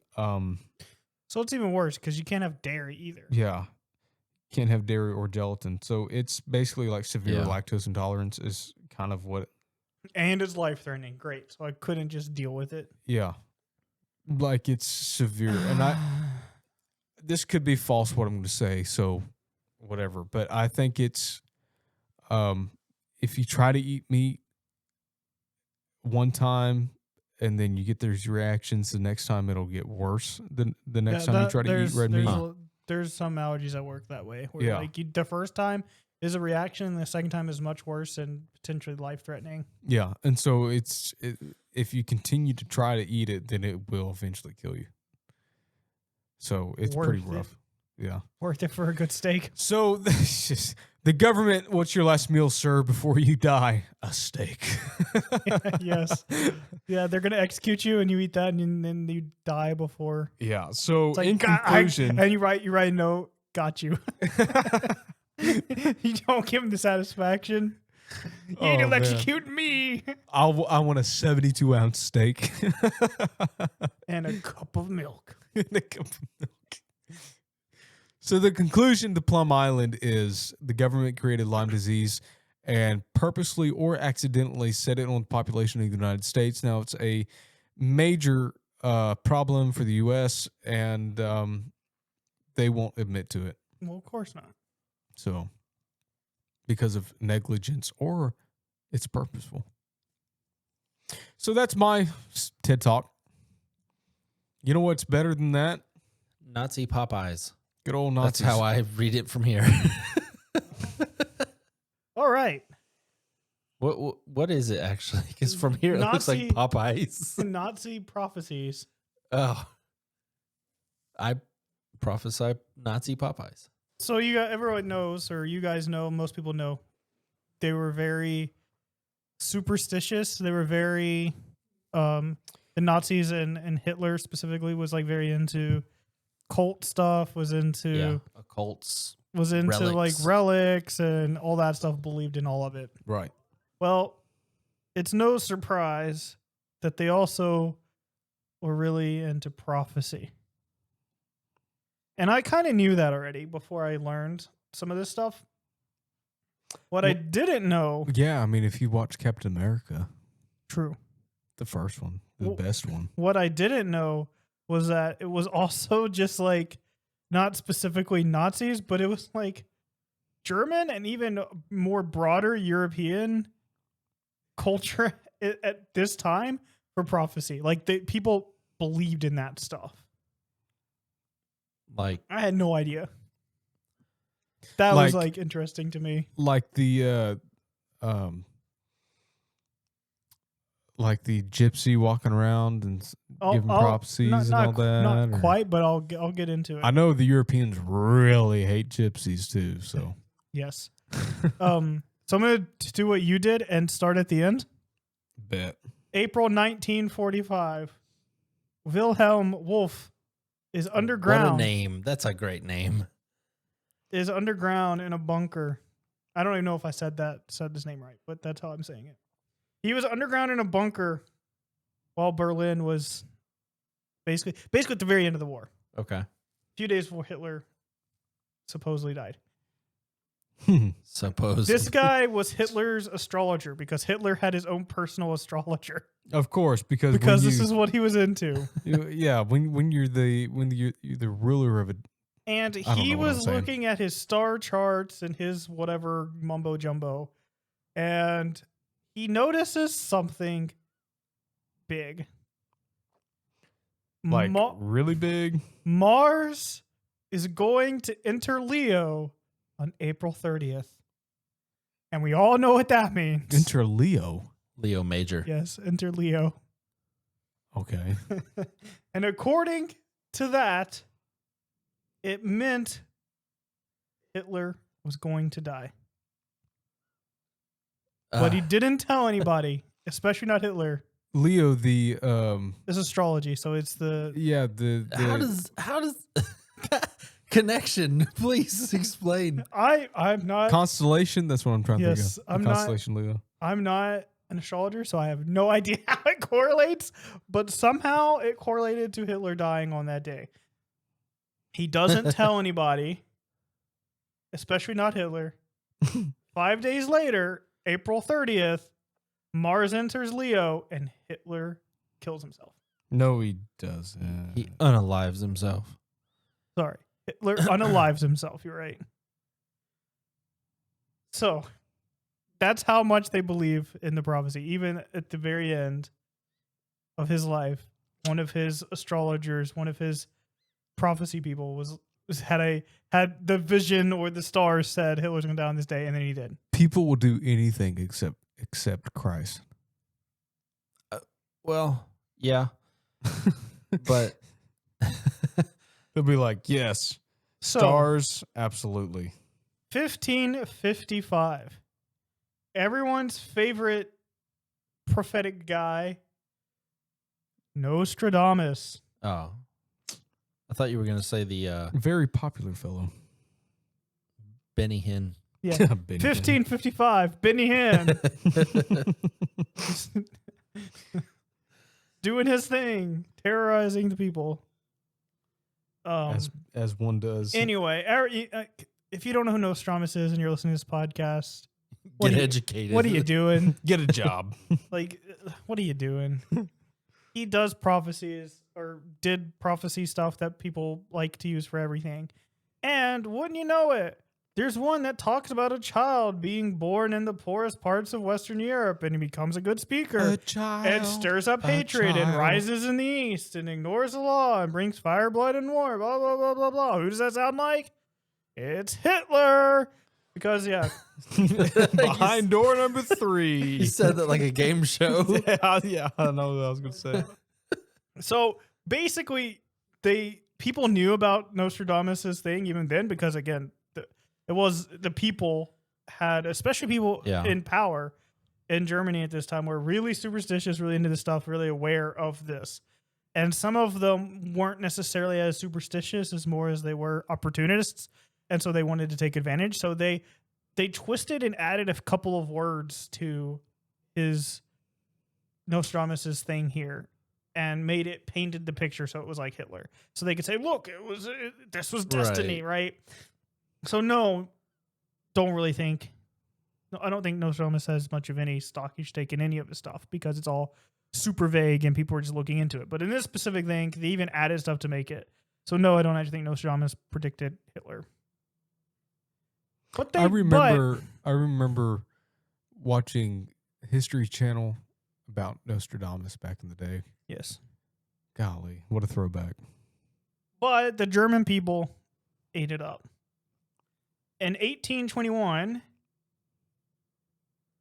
So it's even worse because you can't have dairy either. Yeah. Can't have dairy or gelatin. So it's basically like severe lactose intolerance is kind of what. And it's life-threatening. Great. So I couldn't just deal with it. Yeah. Like it's severe. And this could be false what I'm going to say, so whatever. But I think it's if you try to eat meat one time and then you get those reactions, the next time it'll get worse than the next time you try to eat red meat. There's some allergies that work that way. Where like the first time is a reaction, and the second time is much worse and potentially life-threatening. Yeah, and so if you continue to try to eat it, then it will eventually kill you. So it's pretty Worth it. rough. Yeah. Worth it for a good steak. So the government, what's your last meal, sir, before you die? A steak. Yes. Yeah, they're gonna execute you, and you eat that, and then you die before. Yeah. So It's like, in conclusion, and you write a note. Got you. You don't give them the satisfaction. You Oh, man. electrocute me. I want a 72-ounce steak And a cup of milk. and a cup of milk. So the conclusion to Plum Island is the government created Lyme disease and purposely or accidentally set it on the population of the United States. Now it's a major problem for the U.S. and they won't admit to it. Well, of course not. So because of negligence or it's purposeful. So that's my TED Talk. You know what's better than that? Nazi Popeyes. Good old Nazis. That's how I read it from here. All right. What is it actually? Because from here it looks like Popeyes. Nazi prophecies. Oh, I prophesy Nazi Popeyes. So everyone knows, or you guys know, most people know, they were very superstitious. They were very, the Nazis and Hitler specifically was like very into cult stuff, was into occults, like relics and all that stuff, believed in all of it. Right. Well, it's no surprise that they also were really into prophecy. And I kind of knew that already before I learned some of this stuff. What I didn't know... Yeah, I mean, if you watch Captain America. True. The first one. The best one. What I didn't know was that it was also just like, not specifically Nazis, but it was like German and even more broader European culture at this time for prophecy. Like people believed in that stuff. Like, I had no idea. That was like interesting to me. Like the gypsy walking around and giving prophecies and all that. Not quite, but I'll get into it. I know the Europeans really hate gypsies too. So yes. So I'm gonna do what you did and start at the end. Bet. April 1945. Wilhelm Wolf is underground. What a name. That's a great name. Is underground in a bunker. I don't even know if I said his name right, but that's how I'm saying it. He was underground in a bunker while Berlin was basically at the very end of the war. Okay. A few days before Hitler supposedly died. Supposedly. This guy was Hitler's astrologer because Hitler had his own personal astrologer. Of course, because this is what he was into. Yeah, when you're the ruler of a, and he was looking at his star charts and his whatever mumbo jumbo, and he notices something big. Like really big. Mars is going to enter Leo on April 30th. And we all know what that means. Enter Leo. Leo Major. Yes, enter Leo. Okay. And according to that, it meant Hitler was going to die. But he didn't tell anybody, especially not Hitler. Leo, It's astrology, so it's the how does connection? Please explain. I'm not constellation. That's what I'm trying to think of. I'm constellation Leo. I'm not an astrologer, so I have no idea how it correlates. But somehow it correlated to Hitler dying on that day. He doesn't tell anybody, especially not Hitler. 5 days later, April 30th, Mars enters Leo and Hitler kills himself. No, he doesn't. He unalives himself. Sorry. Hitler unalives himself. You're right. So that's how much they believe in the prophecy. Even at the very end of his life, one of his astrologers, one of his prophecy people was had the vision or the stars said Hitler's going to die on this day, and then he did. People will do anything except Christ. Well, yeah, but They'll be like, yes, So, stars, absolutely. 1555. Everyone's favorite prophetic guy, Nostradamus. oh, I thought you were going to say the Very popular fellow. Benny Hinn. Yeah. Benny Hinn. 1555. Benny Hinn. Doing his thing, terrorizing the people. As one does. Anyway, if you don't know who Nostradamus is and you're listening to this podcast, Get educated. what are you doing? Get a job. Like, what are you doing? He does prophecies or did prophecy stuff that people like to use for everything. And wouldn't you know it, there's one that talks about a child being born in the poorest parts of Western Europe and he becomes a good speaker. A child. And stirs up hatred and child. rises in the east and ignores the law and brings fire, blood, and war. Blah, blah, blah, blah, blah. Who does that sound like? It's Hitler. Because, yeah. Behind door number 3. He said that like a game show. Yeah, I know what I was going to say. So basically, people knew about Nostradamus' thing even then because, again, it was the people had, especially people in power in Germany at this time, were really superstitious, really into this stuff, really aware of this. And some of them weren't necessarily as superstitious as more as they were opportunists. And so they wanted to take advantage. So they twisted and added a couple of words to his Nostradamus' thing here and painted the picture so it was like Hitler. So they could say, look, this was destiny, right? So no, don't really think. No, I don't think Nostradamus has much of any stock you should take in any of his stuff because it's all super vague and people are just looking into it. But in this specific thing, they even added stuff to make it. So no, I don't actually think Nostradamus predicted Hitler. But I remember watching History Channel about Nostradamus back in the day. Yes. Golly, what a throwback. But the German people ate it up. In 1821,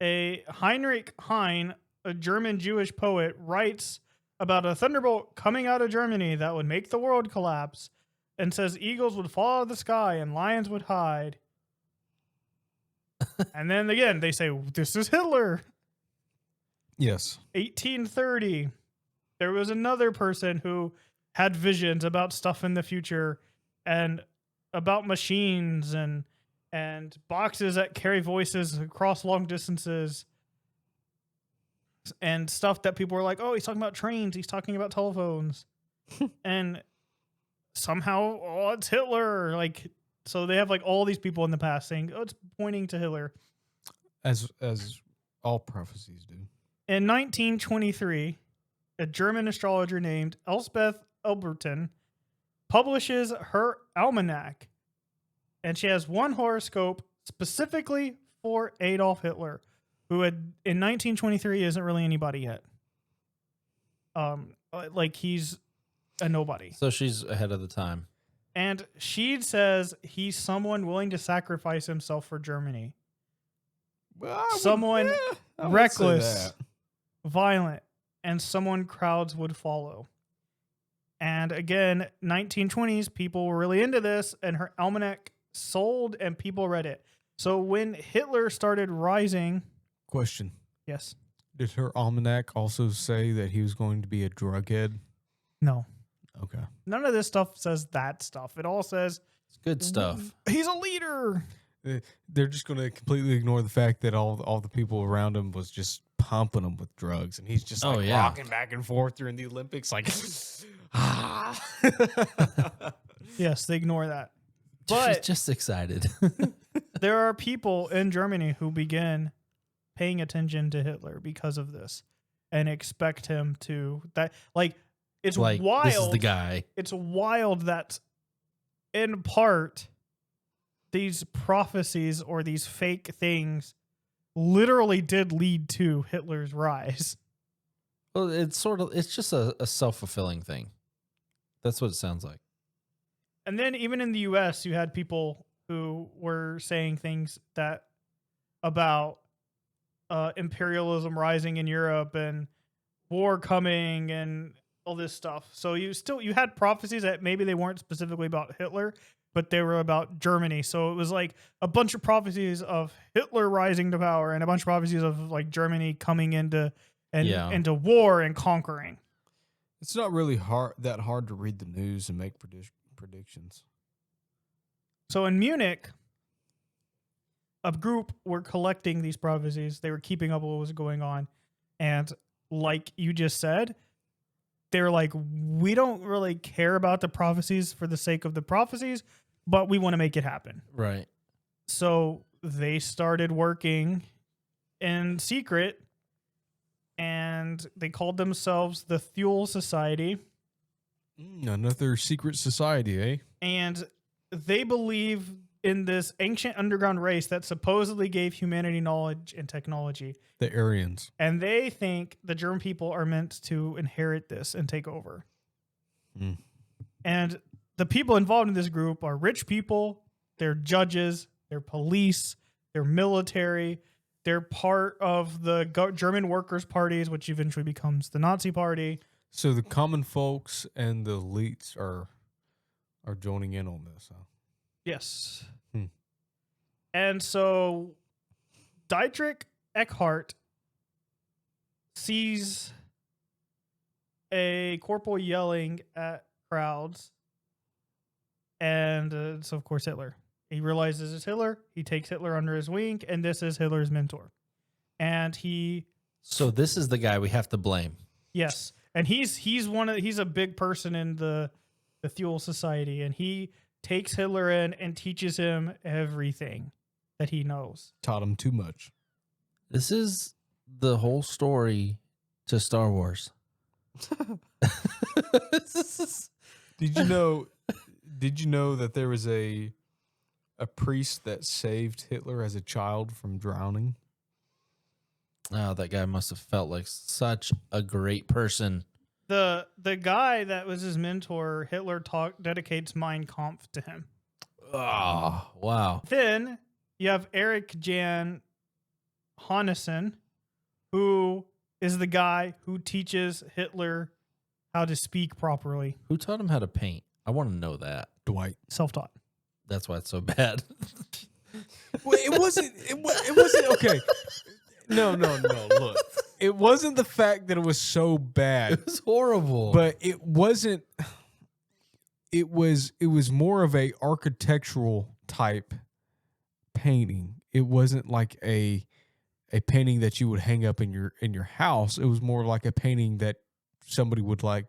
a Heinrich Heine, a German Jewish poet, writes about a thunderbolt coming out of Germany that would make the world collapse and says eagles would fall out of the sky and lions would hide. And then again, they say, this is Hitler. Yes. 1830, there was another person who had visions about stuff in the future and about machines and boxes that carry voices across long distances and stuff that people were like, oh, he's talking about trains. He's talking about telephones. And somehow, oh, it's Hitler. Like, so they have like all these people in the past saying, oh, it's pointing to Hitler. As all prophecies do. In 1923, a German astrologer named Elsbeth Elberton publishes her almanac, and she has one horoscope specifically for Adolf Hitler, who had in 1923 isn't really anybody yet. Like he's a nobody. So she's ahead of the time. And she says he's someone willing to sacrifice himself for Germany. Well, Someone I would reckless, say that. violent, and someone crowds would follow. And again, 1920s, people were really into this, and her almanac sold, and people read it. So when Hitler started rising... Question. Yes. Did her almanac also say that he was going to be a drug head? No. Okay. None of this stuff says that stuff. It all says... It's good stuff. He's a leader. They're just going to completely ignore the fact that all the people around him was just pumping him with drugs, and he's just like rocking back and forth during the Olympics, like Yes, they ignore that. She's But just excited. there are people in Germany who begin paying attention to Hitler because of this and expect him to it's like, wild. this is the guy. It's wild that in part these prophecies or these fake things literally did lead to Hitler's rise. Well, it's just a self-fulfilling thing. That's what it sounds like. And then even in the U.S., you had people who were saying things that about imperialism rising in Europe and war coming and all this stuff. So you had prophecies that maybe they weren't specifically about Hitler, but they were about Germany. So it was like a bunch of prophecies of Hitler rising to power and a bunch of prophecies of like Germany coming into into war and conquering. It's not really hard to read the news and make predictions. So in Munich, a group were collecting these prophecies. They were keeping up with what was going on. And like you just said, they're like, we don't really care about the prophecies for the sake of the prophecies, but we want to make it happen. Right. So they started working in secret, and they called themselves the Thule Society. Another secret society, eh? And they believe in this ancient underground race that supposedly gave humanity knowledge and technology. The Aryans. And they think the German people are meant to inherit this and take over. Mm. And the people involved in this group are rich people, they're judges, they're police, they're military, they're part of the German workers' parties, which eventually becomes the Nazi party. So the common folks and the elites are joining in on this, huh? Yes. And so Dietrich Eckhart sees a corporal yelling at crowds, and it's of course Hitler. He realizes it's Hitler. He takes Hitler under his wing, and this is Hitler's mentor. And So this is the guy we have to blame. Yes, and he's a big person in the Thule Society, and he takes Hitler in and teaches him everything that he knows. Taught him too much. This is the whole story to Star Wars. Did you know that there was a priest that saved Hitler as a child from drowning? Oh, that guy must have felt like such a great person. The guy that was his mentor, Hitler dedicates Mein Kampf to him. Oh, wow. Then you have Erich Jan Honessen, who is the guy who teaches Hitler how to speak properly. Who taught him how to paint? I want to know that. Dwight. Self-taught. That's why it's so bad. Well, it wasn't okay. No. Look, it wasn't the fact that it was so bad. It was horrible. But it wasn't. It was more of a architectural type painting. It wasn't like a painting that you would hang up in your house. It was more like a painting that somebody would like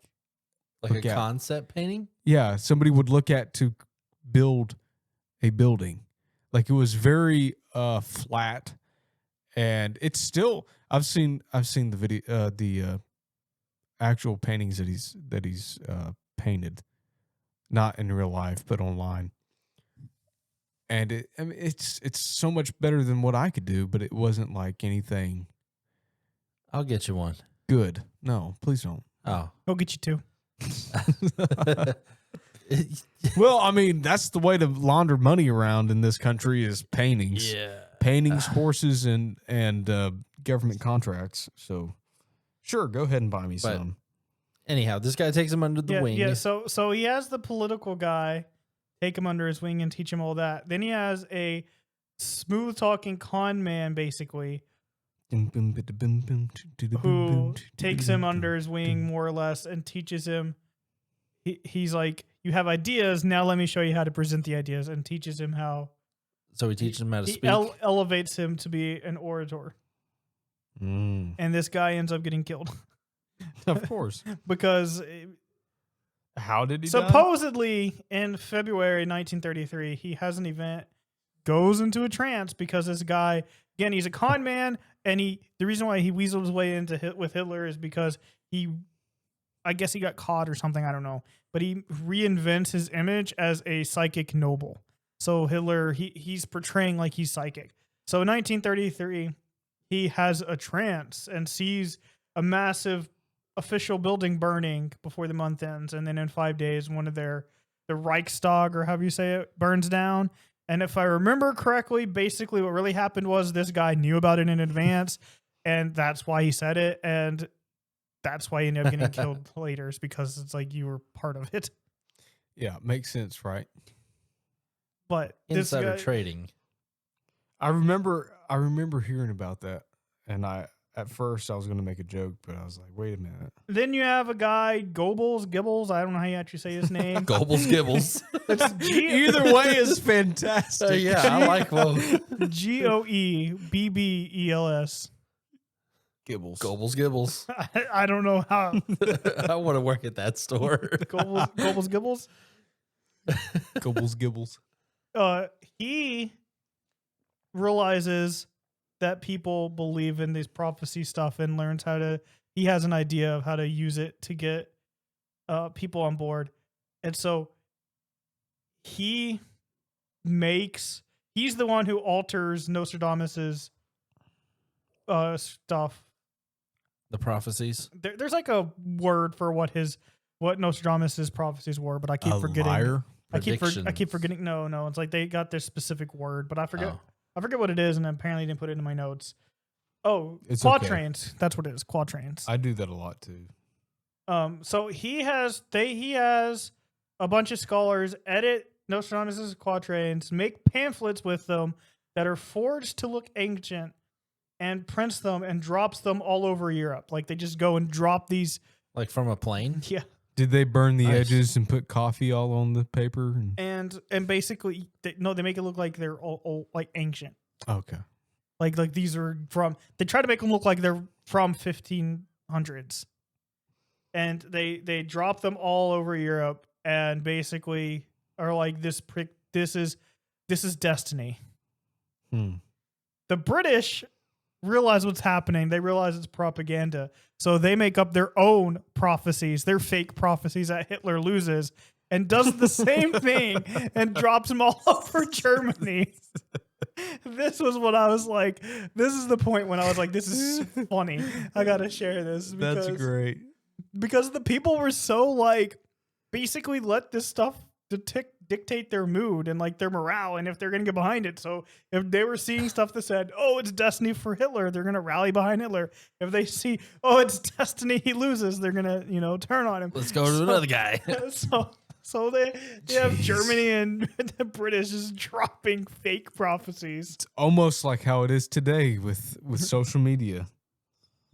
a concept painting? Yeah, somebody would look at to build a building. Like it was very flat, and it's still. I've seen the video, the actual paintings that he's painted, not in real life but online. And it's so much better than what I could do, but it wasn't like anything. I'll get you one. Good. No, please don't. Oh, He'll get you two. Well, I mean, that's the way to launder money around in this country is paintings. yeah. Paintings, horses, and government contracts. So, sure, go ahead and buy me some. Anyhow, this guy takes him under the wing. Yeah, so he has the political guy take him under his wing and teach him all that. Then he has a smooth-talking con man, basically, who takes him under his wing, more or less, and teaches him. He's like, you have ideas, now let me show you how to present the ideas, and teaches him how. So he teaches him how to speak. Elevates him to be an orator. And this guy ends up getting killed. Of course. Because how did he supposedly in February 1933, he has an event, goes into a trance because this guy, again, he's a con man, and the reason why he weaseled his way into with Hitler is because I guess he got caught or something, I don't know. But he reinvents his image as a psychic noble. So Hitler, he's portraying like he's psychic. So in 1933, he has a trance and sees a massive official building burning before the month ends. And then in 5 days, one of their Reichstag, or however you say it, burns down. And if I remember correctly, basically what really happened was this guy knew about it in advance, and that's why he said it, and that's why he ended up getting killed later, is because it's like you were part of it. Yeah, makes sense, right? But Insider this guy, trading. I remember hearing about that, and at first I was going to make a joke, but I was like, wait a minute. then you have a guy, Gibbles. I don't know how you actually say his name. Goebbels Gibbles. It's Either way is fantastic. Yeah, I like both. Goebbels. Gibbles. Goebbels Gibbles. I don't know how. I want to work at that store. Gibbles. Gibbles. He realizes that people believe in these prophecy stuff and learns how to. He has an idea of how to use it to get people on board, and so he's the one who alters Nostradamus's stuff. The prophecies. There's like a word for what Nostradamus's prophecies were, but I keep forgetting. Liar? I keep forgetting. No. It's like they got this specific word, but I forget. Oh. I forget what it is, and apparently didn't put it in my notes. Oh, It's quatrains. Okay. That's what it is. Quatrains. I do that a lot too. So he has a bunch of scholars edit Nostradamus's quatrains, make pamphlets with them that are forged to look ancient, and prints them and drops them all over Europe. Like they just go and drop these. Like from a plane? Yeah. Did they burn the Nice. edges and put coffee all on the paper? And basically, they make it look like they're all like ancient. Okay. Like these are from. They try to make them look like they're from 1500s, and they drop them all over Europe, and basically are like this is destiny. The British realize what's happening. They realize it's propaganda, so they make up their own prophecies, their fake prophecies that Hitler loses, and does the same thing and drops them all over Germany. This was what I was like. This is the point when I was like, this is funny. I gotta share this. That's great. Because the people were so like, basically let this stuff dictate their mood and like their morale, and if they're gonna get behind it. So if they were seeing stuff that said, oh, it's destiny for Hitler, they're gonna rally behind Hitler. If they see, oh, it's destiny he loses, they're gonna turn on him. Let's go to another guy. So they have Germany and the British just dropping fake prophecies. It's almost like how it is today with social media.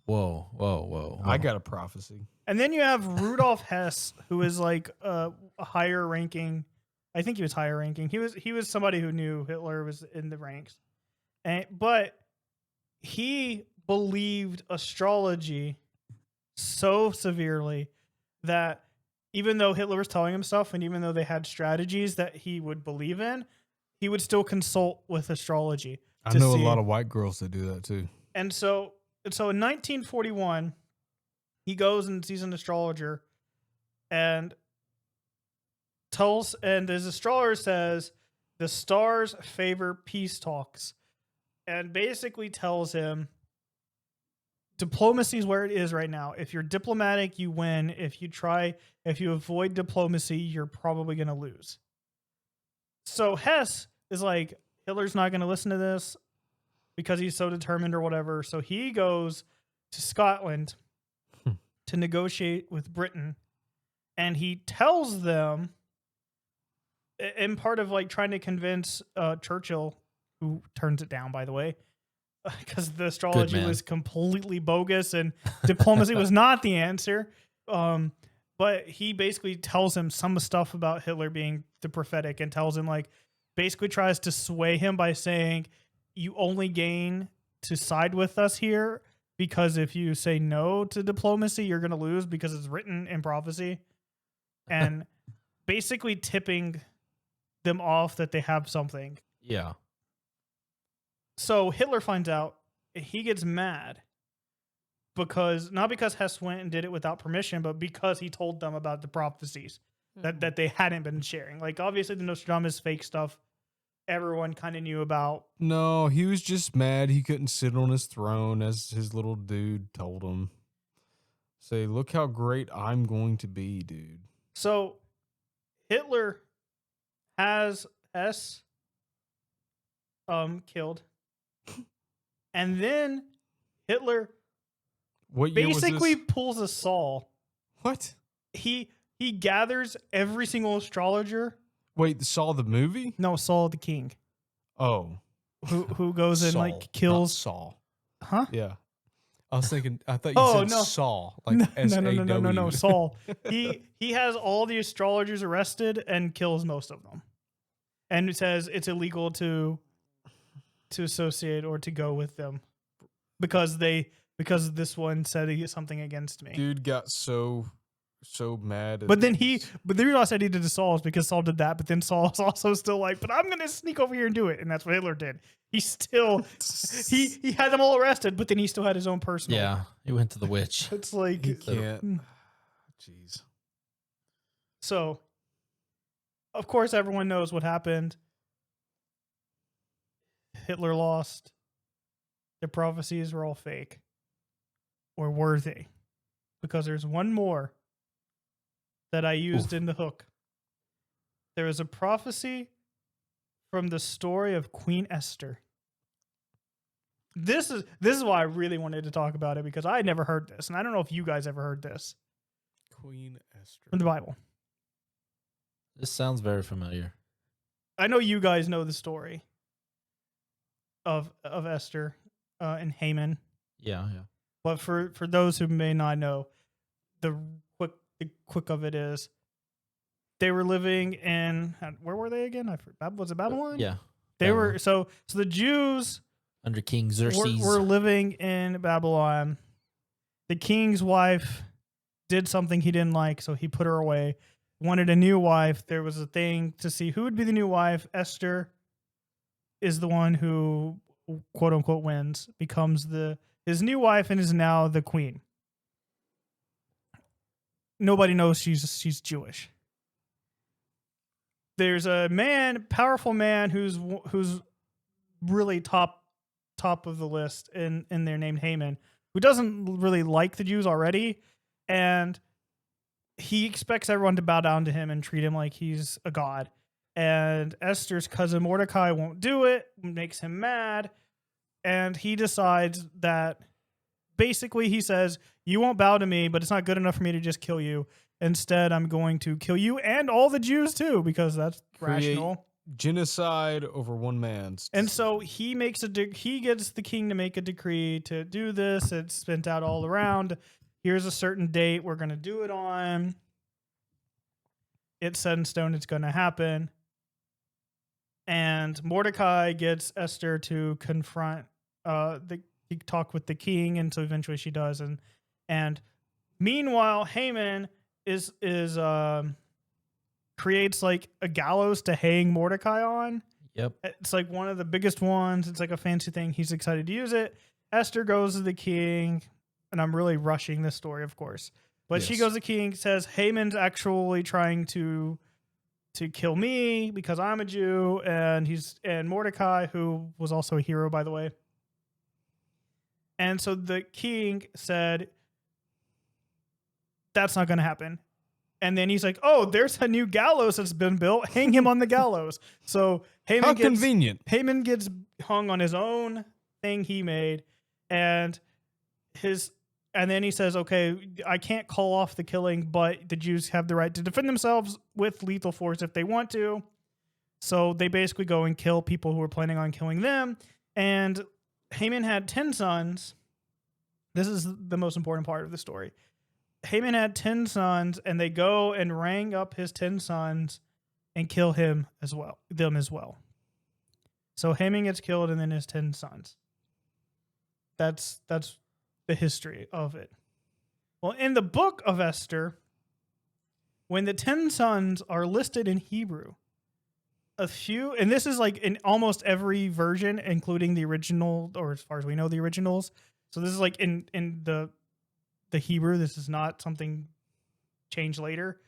Whoa. I got a prophecy. And then you have Rudolf Hess, who is like a higher ranking. I think he was higher ranking. He was somebody who knew Hitler was in the ranks, but he believed astrology so severely that even though Hitler was telling him stuff, and even though they had strategies that he would believe in, he would still consult with astrology. I know a lot of white girls that do that too. And so in 1941, he goes and sees an astrologer, and his astrologer says the stars favor peace talks, and basically tells him diplomacy is where it is right now. If you're diplomatic, you win. If you avoid diplomacy, you're probably going to lose. So Hess is like, Hitler's not going to listen to this because he's so determined or whatever. So he goes to Scotland to negotiate with Britain, and he tells them, in part of like trying to convince Churchill, who turns it down, by the way, because the astrology was completely bogus and diplomacy was not the answer. But he basically tells him some stuff about Hitler being the prophetic, and tells him, like, basically tries to sway him by saying, you only gain to side with us here, because if you say no to diplomacy, you're going to lose because it's written in prophecy. And basically tipping them off that they have something. Yeah. So Hitler finds out, he gets mad not because Hess went and did it without permission, but because he told them about the prophecies that they hadn't been sharing. Like, obviously the Nostradamus fake stuff, everyone kind of knew about. No, he was just mad he couldn't sit on his throne, as his little dude told him. Say, look how great I'm going to be, dude. So Hitler has S killed, and then Hitler What year was basically this? pulls a Saul. What? He gathers every single astrologer. Wait, saw the movie? No, Saul the king, Oh, who goes and Saul, like kills. not Saul. Huh? Yeah, I was thinking. I thought you Oh, said no. Saul, like No, SAW. no. Saul. He has all the astrologers arrested and kills most of them, and it says it's illegal to associate or to go with them because this one said something against me. Dude got so mad. But the reason I said he did to Saul is because Saul did that, but then Saul's also still like, but I'm gonna sneak over here and do it, and that's what Hitler did. He still he had them all arrested, but then he still had his own personal. Yeah, he went to the witch. It's like he can't. Jeez. So, of course, everyone knows what happened. Hitler lost. The prophecies were all fake. Or were they? Because there's one more that I used in the hook. There is a prophecy from the story of Queen Esther. This is why I really wanted to talk about it, because I had never heard this, and I don't know if you guys ever heard this. Queen Esther. From the Bible. This sounds very familiar. I know you guys know the story of Esther and Haman. Yeah. But for those who may not know, the quick of it is they were living in, where were they again? Was it Babylon? Yeah. They Babylon. were so the Jews Under King Xerxes. were living in Babylon. The king's wife did something he didn't like, so he put her away. Wanted a new wife. There was a thing to see who would be the new wife. Esther is the one who, quote unquote, wins, becomes his new wife, and is now the queen. Nobody knows she's Jewish. There's a powerful man who's really top of the list in there, named Haman, who doesn't really like the Jews already, and he expects everyone to bow down to him and treat him like he's a god. And Esther's cousin Mordecai won't do it, makes him mad, and he decides that basically he says, you won't bow to me, but it's not good enough for me to just kill you. Instead, I'm going to kill you and all the Jews too, because that's rational. Genocide over one man. And so he makes he gets the king to make a decree to do this. It's spent out all around. Here's a certain date we're going to do it on. It's set in stone. It's going to happen. And Mordecai gets Esther to confront talk with the king, and so eventually she does. And meanwhile, Haman is creates like a gallows to hang Mordecai on. Yep. It's like one of the biggest ones. It's like a fancy thing. He's excited to use it. Esther goes to the king, and I'm really rushing this story, of course. But she goes to the king, says Haman's actually trying to kill me because I'm a Jew, and Mordecai, who was also a hero, by the way. And so the king said, that's not going to happen. And then he's like, oh, there's a new gallows that's been built. Hang him on the gallows. So Haman convenient. Haman gets hung on his own thing he made. And then he says, okay, I can't call off the killing, but the Jews have the right to defend themselves with lethal force if they want to. So they basically go and kill people who are planning on killing them. And Haman had 10 sons. This is the most important part of the story. Haman had 10 sons, and they go and rang up his 10 sons and kill them as well. So Haman gets killed, and then his 10 sons. That's the history of it. Well, in the book of Esther, when the 10 sons are listed in Hebrew, and this is like in almost every version, including the original, or as far as we know, the originals. So this is like in the Hebrew. This is not something changed later.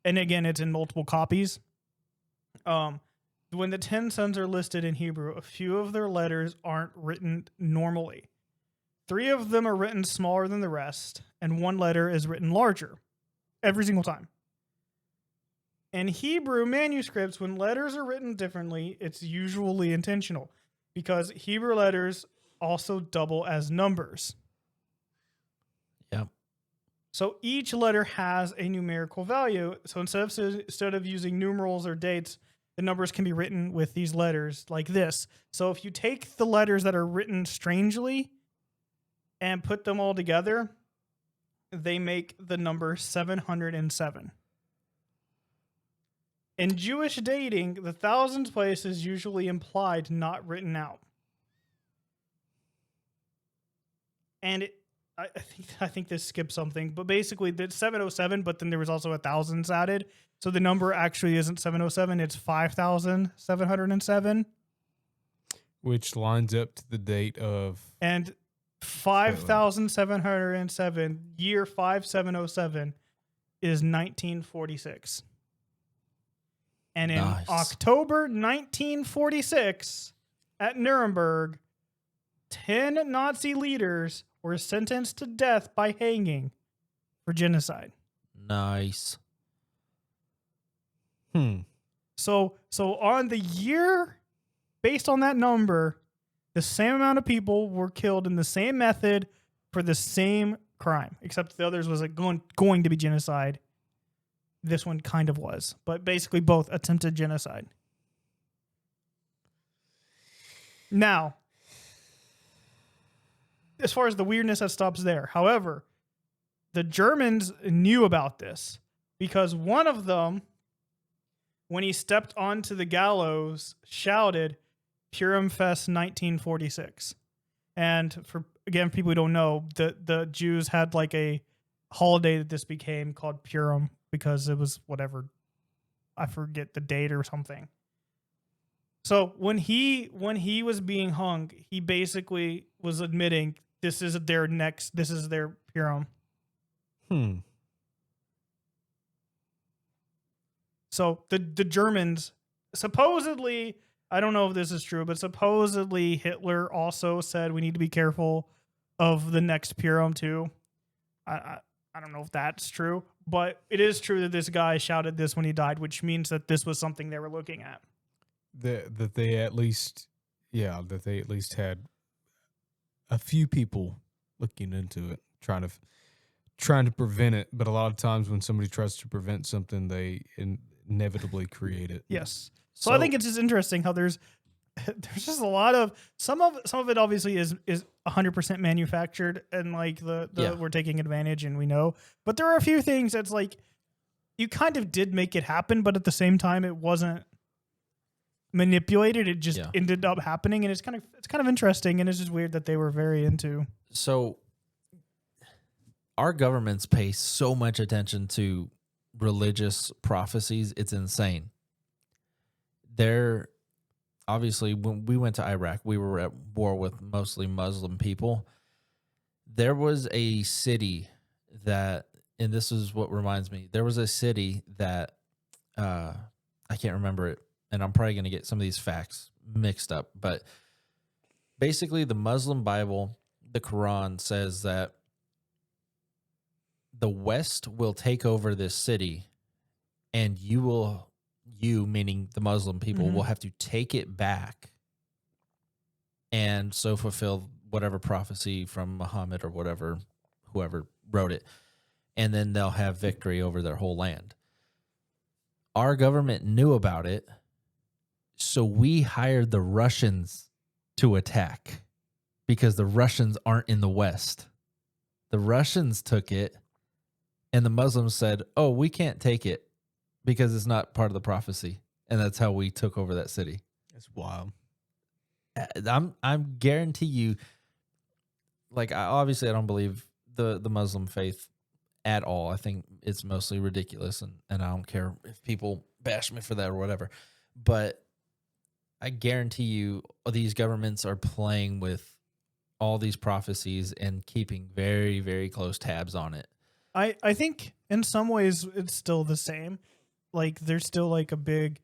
And again, it's in multiple copies. When the 10 sons are listed in Hebrew, a few of their letters aren't written normally. 3 of them are written smaller than the rest, and 1 letter is written larger every single time. In Hebrew manuscripts, when letters are written differently, it's usually intentional because Hebrew letters also double as numbers. Yep. So each letter has a numerical value. So instead of using numerals or dates, the numbers can be written with these letters like this. So if you take the letters that are written strangely and put them all together, they make the number 707. In Jewish dating, the thousands place is usually implied, not written out. And I think this skips something, but basically it's 707, but then there was also 1,000s added. So the number actually isn't 707, it's 5,707. Which lines up to the date of... And 5,707, year 5707, is 1946. And in October 1946, at Nuremberg, 10 Nazi leaders were sentenced to death by hanging for genocide. Nice. So on the year, based on that number, the same amount of people were killed in the same method for the same crime, except the others was like going to be genocide. This one kind of was, but basically both attempted genocide. Now, as far as the weirdness, that stops there. However, the Germans knew about this because one of them, when he stepped onto the gallows, shouted, Purim Fest 1946. And for people who don't know, the Jews had like a holiday that this became called Purim because it was whatever, I forget the date or something. So when he was being hung, he basically was admitting this is their Purim. So the Germans supposedly, I don't know if this is true, but supposedly Hitler also said we need to be careful of the next Purim too. I don't know if that's true, but it is true that this guy shouted this when he died, which means that this was something they were looking at. That they at least had a few people looking into it, trying to prevent it. But a lot of times when somebody tries to prevent something, they inevitably create it. Yes. So I think it's just interesting how there's just a lot of some of it obviously is 100% manufactured and like we're taking advantage and we know, but there are a few things that's like you kind of did make it happen, but at the same time it wasn't manipulated. It just ended up happening, and it's kind of interesting, and it's just weird that they were very into. So our governments pay so much attention to religious prophecies. It's insane. They're obviously, when we went to Iraq, we were at war with mostly Muslim people. There was a city that, and this is what reminds me, there was a city that I can't remember it, and I'm probably going to get some of these facts mixed up, but basically the Muslim Bible, the Quran, says that the West will take over this city, and you meaning the Muslim people, will have to take it back and so fulfill whatever prophecy from Muhammad or whoever wrote it, and then they'll have victory over their whole land. Our government knew about it, so we hired the Russians to attack because the Russians aren't in the West. The Russians took it, and the Muslims said, oh, we can't take it because it's not part of the prophecy. And that's how we took over that city. That's wild. I'm guarantee you, like, I don't believe the Muslim faith at all. I think it's mostly ridiculous, and I don't care if people bash me for that or whatever. But I guarantee you these governments are playing with all these prophecies and keeping very, very close tabs on it. I think in some ways it's still the same. Like there's still like a big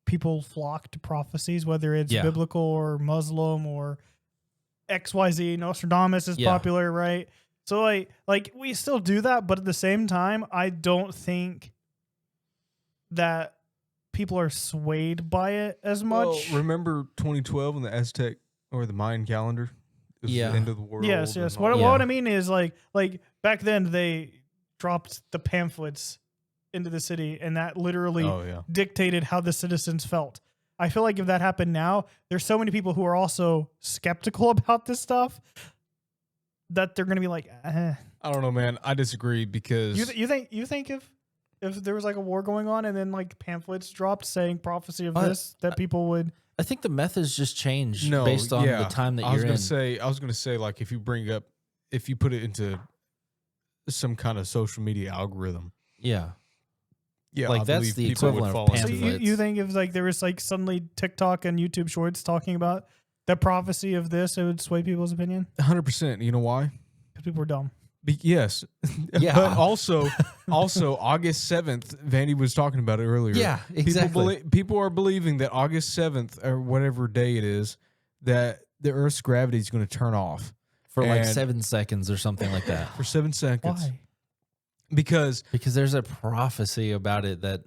people flock to prophecies, whether it's biblical or Muslim or XYZ. Nostradamus is popular, right? So like we still do that, but at the same time, I don't think that people are swayed by it as much. Well, remember 2012 in the Aztec or the Mayan calendar? It was Yeah. the end of the world. Yes. and all What, that. what I mean is like back then they dropped the pamphlets into the city, and that literally Oh, yeah. dictated how the citizens felt. I feel like if that happened now, there's so many people who are also skeptical about this stuff that they're going to be like, eh. I don't know, man. I disagree because You think if there was like a war going on and then like pamphlets dropped saying prophecy of this, that people would. I think the methods just change no, based on yeah. the time that I was you're gonna in. say, I was gonna say, like, if you put it into some kind of social media algorithm, Yeah. yeah, Like, I that's believe the people would equivalent of fall So into pamphlets. that. you think if like there was like suddenly TikTok and YouTube Shorts talking about the prophecy of this, it would sway people's opinion 100%. You know why? because people are dumb. Yes. Yeah. But also August 7th, Vandy was talking about it earlier. Yeah, exactly. People are believing that August 7th or whatever day it is, that the Earth's gravity is going to turn off For like And- 7 seconds or something like that. for 7 seconds. Why? Because Because there's a prophecy about it that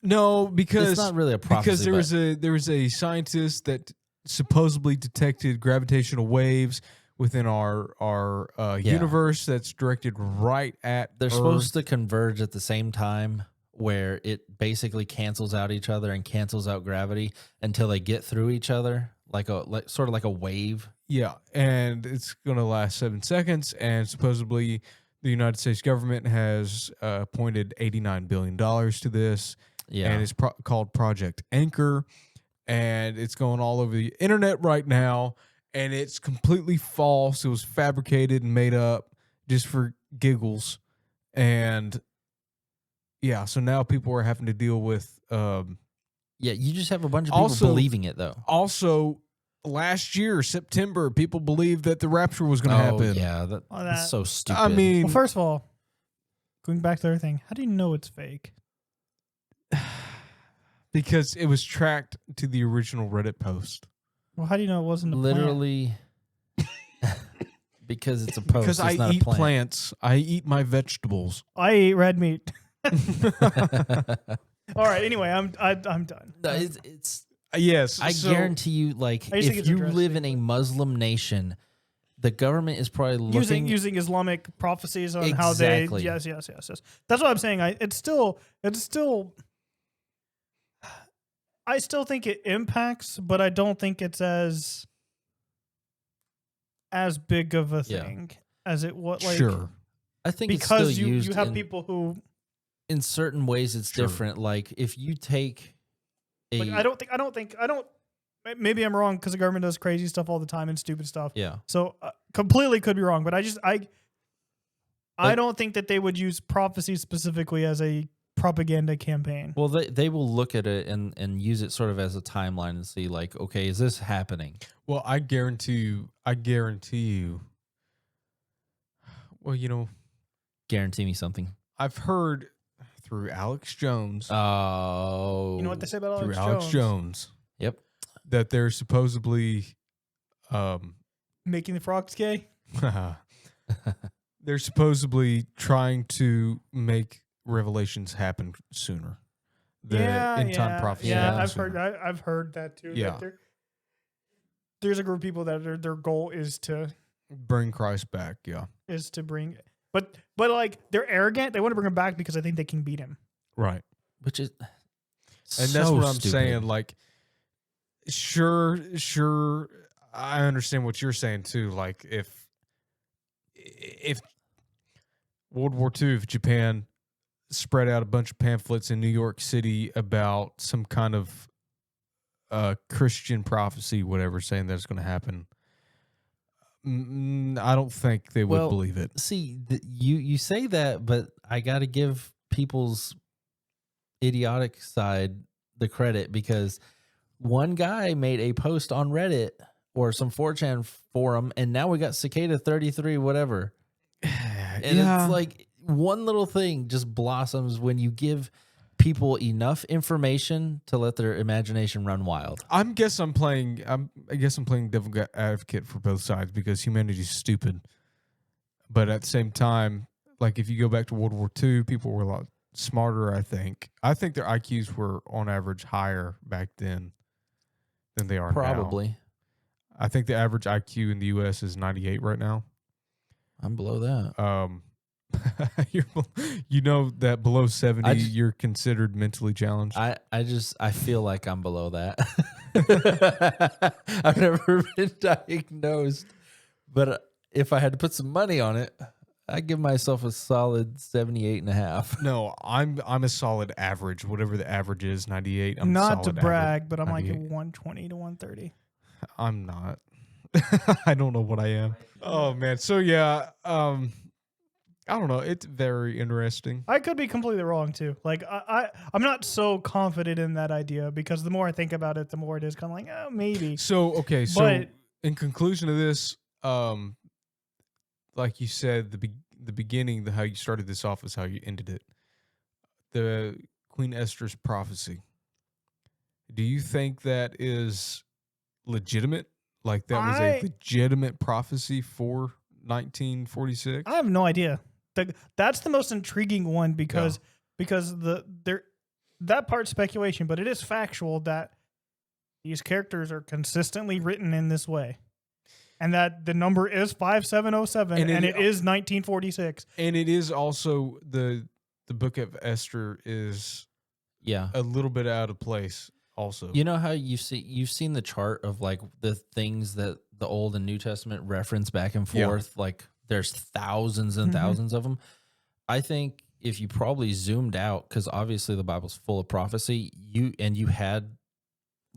because it's not really a prophecy. because but there was a scientist that supposedly detected gravitational waves within our universe that's directed right at they're Earth. supposed to converge at the same time, where it basically cancels out each other and cancels out gravity until they get through each other, sort of like a wave. Yeah, and it's going to last 7 seconds, and supposedly the United States government has appointed $89 billion to this, Yeah. and it's called Project Anchor, and it's going all over the internet right now, and it's completely false. It was fabricated and made up just for giggles, and yeah, so now people are having to deal with Yeah, you just have a bunch of people Also- believing it, though. also last year, September, people believed that the rapture was going to happen. Yeah, Well, that's that- so stupid. I mean, Well, first of all, going back to everything, how do you know it's fake? because it was tracked to the original Reddit post. Well, how do you know it wasn't a plant? literally, because it's a post. Because I it's not eat a plant. plants, I eat my vegetables. I eat red meat. All right. Anyway, I'm done. No, it's Yes, I so- guarantee you, like, I just think if it's you live interesting. in a Muslim nation, the government is probably looking. Using Islamic prophecies on Exactly. how they yes. That's what I'm saying. It's still I still think it impacts, but I don't think it's as big of a Yeah. thing as it was. Like, sure. I think it's because still used you have in, people who in certain ways. It's Sure. different. Like if you take a like. I don't. Maybe I'm wrong because the government does crazy stuff all the time and stupid stuff. yeah. So completely could be wrong, but I Like- don't think that they would use prophecy specifically as a propaganda campaign. Well, they will look at it and use it sort of as a timeline and see, like, okay, is this happening? Well, I guarantee you. Well, Guarantee me something. I've heard through Alex Jones, Oh, You know what they say about through Alex Alex Jones? Jones, Yep. that they're supposedly, Making the frogs gay? they're supposedly trying to make revelations happen sooner. The end time prophecy. Yeah, happen I've heard that too. Yeah. That there's a group of people that their goal is to bring Christ back. Yeah, bring, but like they're arrogant. They want to bring him back because I think they can beat him. right. Which is, And that's what I'm saying. Like, sure, I understand what you're saying too. Like, if World War II, if Japan spread out a bunch of pamphlets in New York City about some kind of Christian prophecy, whatever, saying that it's going to happen, I don't think they would believe it. See, you say that, but I got to give people's idiotic side the credit, because one guy made a post on Reddit or some 4chan forum, and now we got Cicada 33 whatever. And it's like one little thing just blossoms when you give people enough information to let their imagination run wild. I guess I'm playing devil advocate for both sides because humanity's stupid. But at the same time, like if you go back to World War II, people were smarter, I think. I think their IQs were on average higher back then than they are now. Probably. I think the average IQ in the US is 98 right now. I'm below that. You know that below 70 you're considered mentally challenged. I feel like I'm below that. I've never been diagnosed, but if I had to put some money on it, I'd give myself a solid 78.5. No, I'm a solid average, whatever the average is, 98. I'm Not to solid brag, average, but I'm like 98. a 120 to 130. I'm not. I don't know what I am. Oh man. So yeah, I don't know. It's very interesting. I could be completely wrong too. Like I'm not so confident in that idea because the more I think about it, the more it is kind of like, oh, maybe. So okay. So But- in conclusion of this, like you said, the beginning, how you started this off is how you ended it. The Queen Esther's prophecy. Do you think that is legitimate? Like that was a legitimate prophecy for 1946? I have no idea. That's the most intriguing one because that part's speculation, but it is factual that these characters are consistently written in this way. And that the number is 5707 and it is 1946. And it is also the book of Esther is a little bit out of place also. You know how you've seen the chart of like the things that the Old and New Testament reference back and forth, like there's thousands and thousands of them. I think if you probably zoomed out, because obviously the Bible's full of prophecy, you had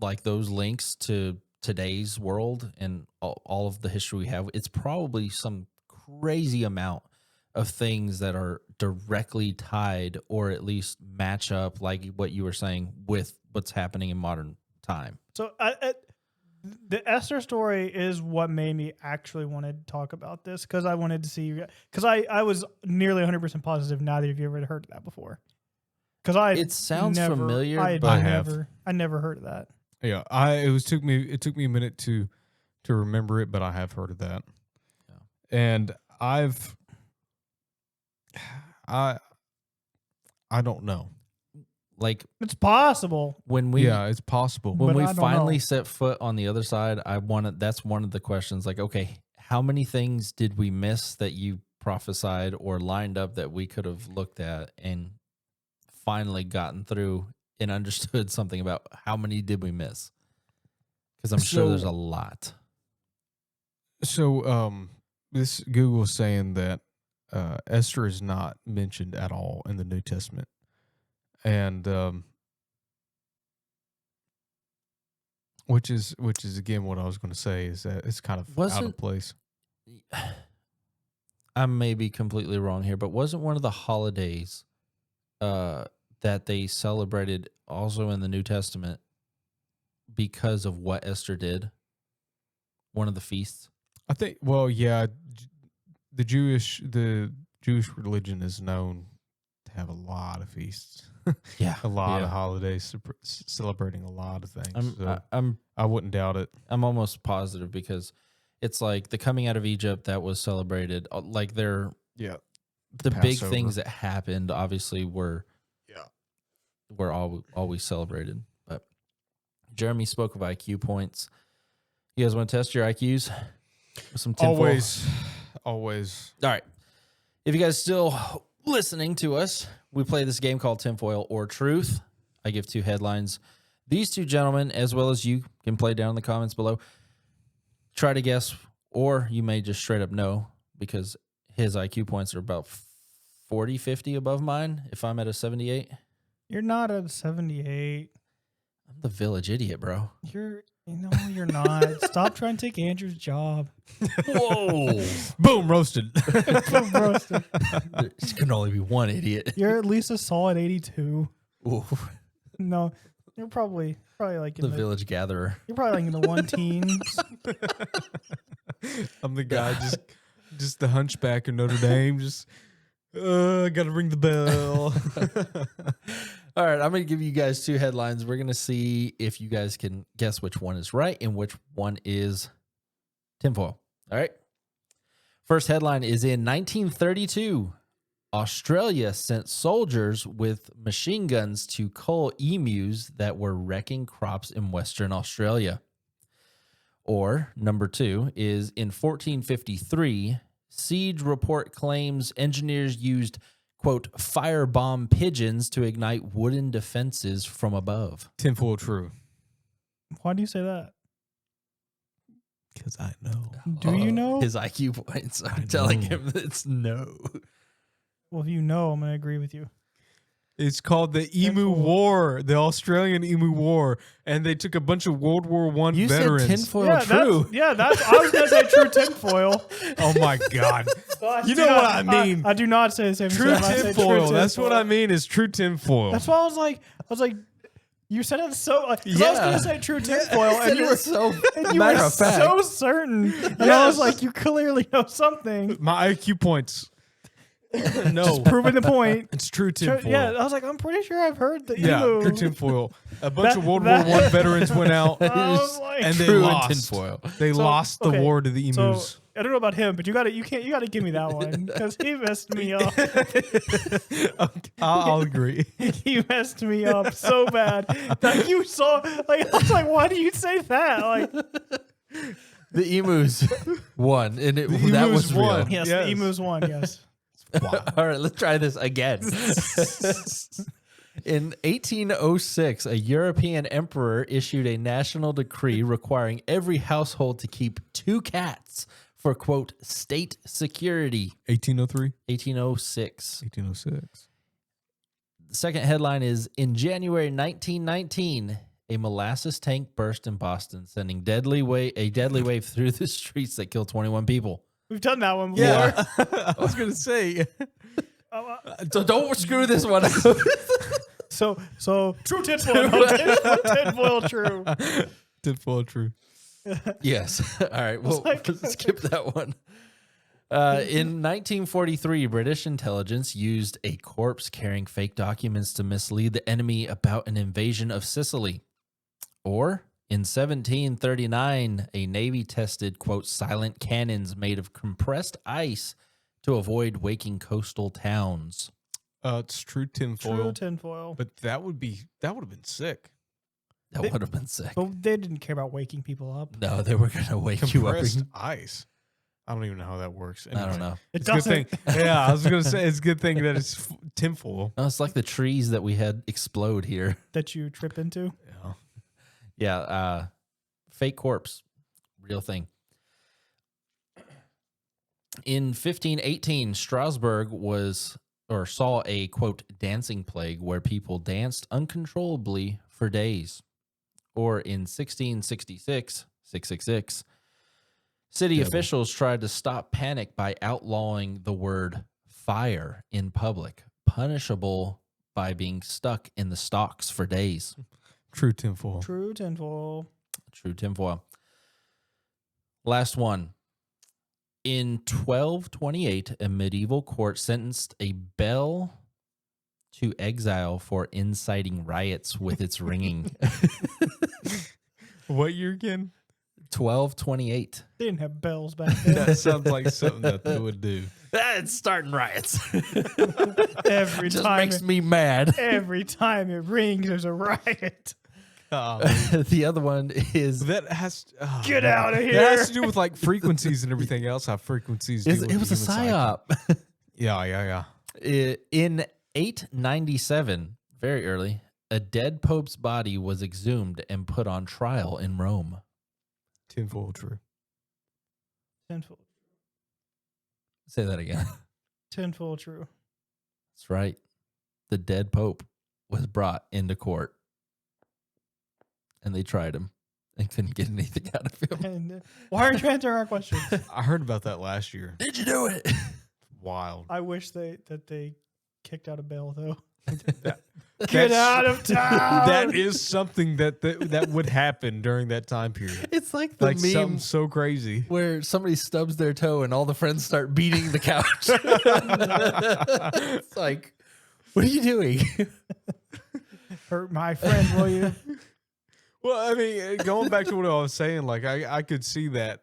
like those links to today's world and all of the history we have, it's probably some crazy amount of things that are directly tied or at least match up, like what you were saying, with what's happening in modern time. So the Esther story is what made me actually want to talk about this because I wanted to see, because I was nearly 100% positive neither of you ever heard of that before. Because it sounds familiar, but I never heard of that. Yeah, it took me a minute to remember it, but I have heard of that. Yeah. And I don't know. Like, it's possible. It's possible. When we finally set foot on the other side, that's one of the questions. Like, okay, how many things did we miss that you prophesied or lined up that we could have looked at and finally gotten through and understood something about? How many did we miss? Because I'm sure there's a lot. So this Google is saying that Esther is not mentioned at all in the New Testament. And which is again what I was going to say is that it's kind of out of place. I may be completely wrong here, but wasn't one of the holidays that they celebrated also in the New Testament because of what Esther did? One of the feasts? I think, well, yeah, the Jewish religion is known to have a lot of feasts. Yeah. A lot of holidays, celebrating a lot of things. I wouldn't doubt it. I'm almost positive because it's like the coming out of Egypt that was celebrated. Like the big things that happened obviously were always celebrated. But Jeremy spoke of IQ points. You guys want to test your IQs with some tinfoil? Always. All right. If you guys still listening to us, we play this game called Tinfoil or Truth. I give two headlines. These two gentlemen, as well as you, can play down in the comments below. Try to guess, or you may just straight up know, because his IQ points are about 40, 50 above mine if I'm at a 78. You're not at a 78. I'm the village idiot, bro. You're not. Stop trying to take Andrew's job. Whoa. Boom, roasted. Boom, roasted. There can only be one idiot. You're at least a solid 82. Ooh. No, you're probably like in the village gatherer. You're probably like in the 1 teens. I'm the guy, just the hunchback of Notre Dame. Just, I got to ring the bell. All right, I'm going to give you guys two headlines. We're going to see if you guys can guess which one is right and which one is tinfoil. All right. First headline is in 1932. Australia sent soldiers with machine guns to cull emus that were wrecking crops in Western Australia. Or number 2 is in 1453, siege report claims engineers used, quote, firebomb pigeons to ignite wooden defenses from above. Tinfoil true. Why do you say that? Because I know. Do you know? His IQ points are telling him that it's no. Well, if you know, I'm going to agree with you. It's called the Emu Tinfoil. War, the Australian Emu War, and they took a bunch of World War I You veterans. said tinfoil Yeah, true. that's. I was going to say true tinfoil. Oh my God! You Do know not- what I mean? I do not say the same True thing. I say tinfoil. That's tinfoil. what I mean. Is true tinfoil. That's why I was like, you said it so. Like, 'cause I was Yeah. going to say true tinfoil, and you were so and you matter were of fact. so certain, and I was like, you clearly know something. My IQ points. No, Just proving the point. it's true True- tinfoil. Yeah, I was like, I'm pretty sure I've heard the Yeah, emu. true tinfoil. A bunch That- of World that- War I veterans went out I was like, and they True lost. and tinfoil. They So, lost the okay, war to the emus. So I don't know about him, but you got to give me that one because he messed me up. I'll agree. He messed me up so bad that you saw. Like I was like, why do you say that? Like The emus won, and that emus was real. won. yes, Yes. the emus won. Yes. All right, let's try this again. In 1806, a European emperor issued a national decree requiring every household to keep 2 cats for, quote, state security. 1803, 1806. 1806. The second headline is, in January 1919, a molasses tank burst in Boston, sending a deadly wave through the streets that killed 21 people. We've done that one before. Yeah, I was gonna say. So don't screw this one up. So true tinfoil, no, tinfoil true. Tinfoil true. Yes. All right. We'll skip that one. In 1943, British intelligence used a corpse carrying fake documents to mislead the enemy about an invasion of Sicily. Or in 1739, a Navy tested, quote, silent cannons made of compressed ice to avoid waking coastal towns. It's true tinfoil. True tinfoil. But that would have been sick. That would have been sick. But they didn't care about waking people up. No, they were going to wake you up. Compressed ice. I don't even know how that works. I don't know. It It's a good thing. doesn't. Yeah, I was gonna say it's a good thing that it's tinfoil. No, it's like the trees that we had explode here. That you trip into. Yeah. Yeah, fake corpse, real thing. In 1518, Strasbourg saw a, quote, dancing plague where people danced uncontrollably for days. Or in 1666, 666, city officials tried to stop panic by outlawing the word fire in public, punishable by being stuck in the stocks for days. True tinfoil. True tinfoil. True tinfoil. Last one. In 1228, a medieval court sentenced a bell to exile for inciting riots with its ringing. What year again? 1228. They didn't have bells back then. That sounds like something that they would do. It's starting riots. Every Just time makes me mad. every time it rings, there's a riot. The other one is That has Get out of It here. has to do with like frequencies and everything else. How frequencies do with it was the a human psyche. psyop. Yeah. In 897, very early, a dead pope's body was exhumed and put on trial in Rome. Tinfoil true. Tinfoil. Say that again. Tinfoil true. That's right. The dead pope was brought into court, and they tried him and couldn't get anything out of him. And why aren't you answering our questions? I heard about that last year. Did you do it? Wild. I wish that they kicked out a bell though. That's- Get out of town. That is something that would happen during that time period. It's like the Like something meme so crazy. where somebody stubs their toe and all the friends start beating the couch. It's like, what are you doing? Hurt my friend, will you? Well, I mean, going back to what I was saying, like I could see that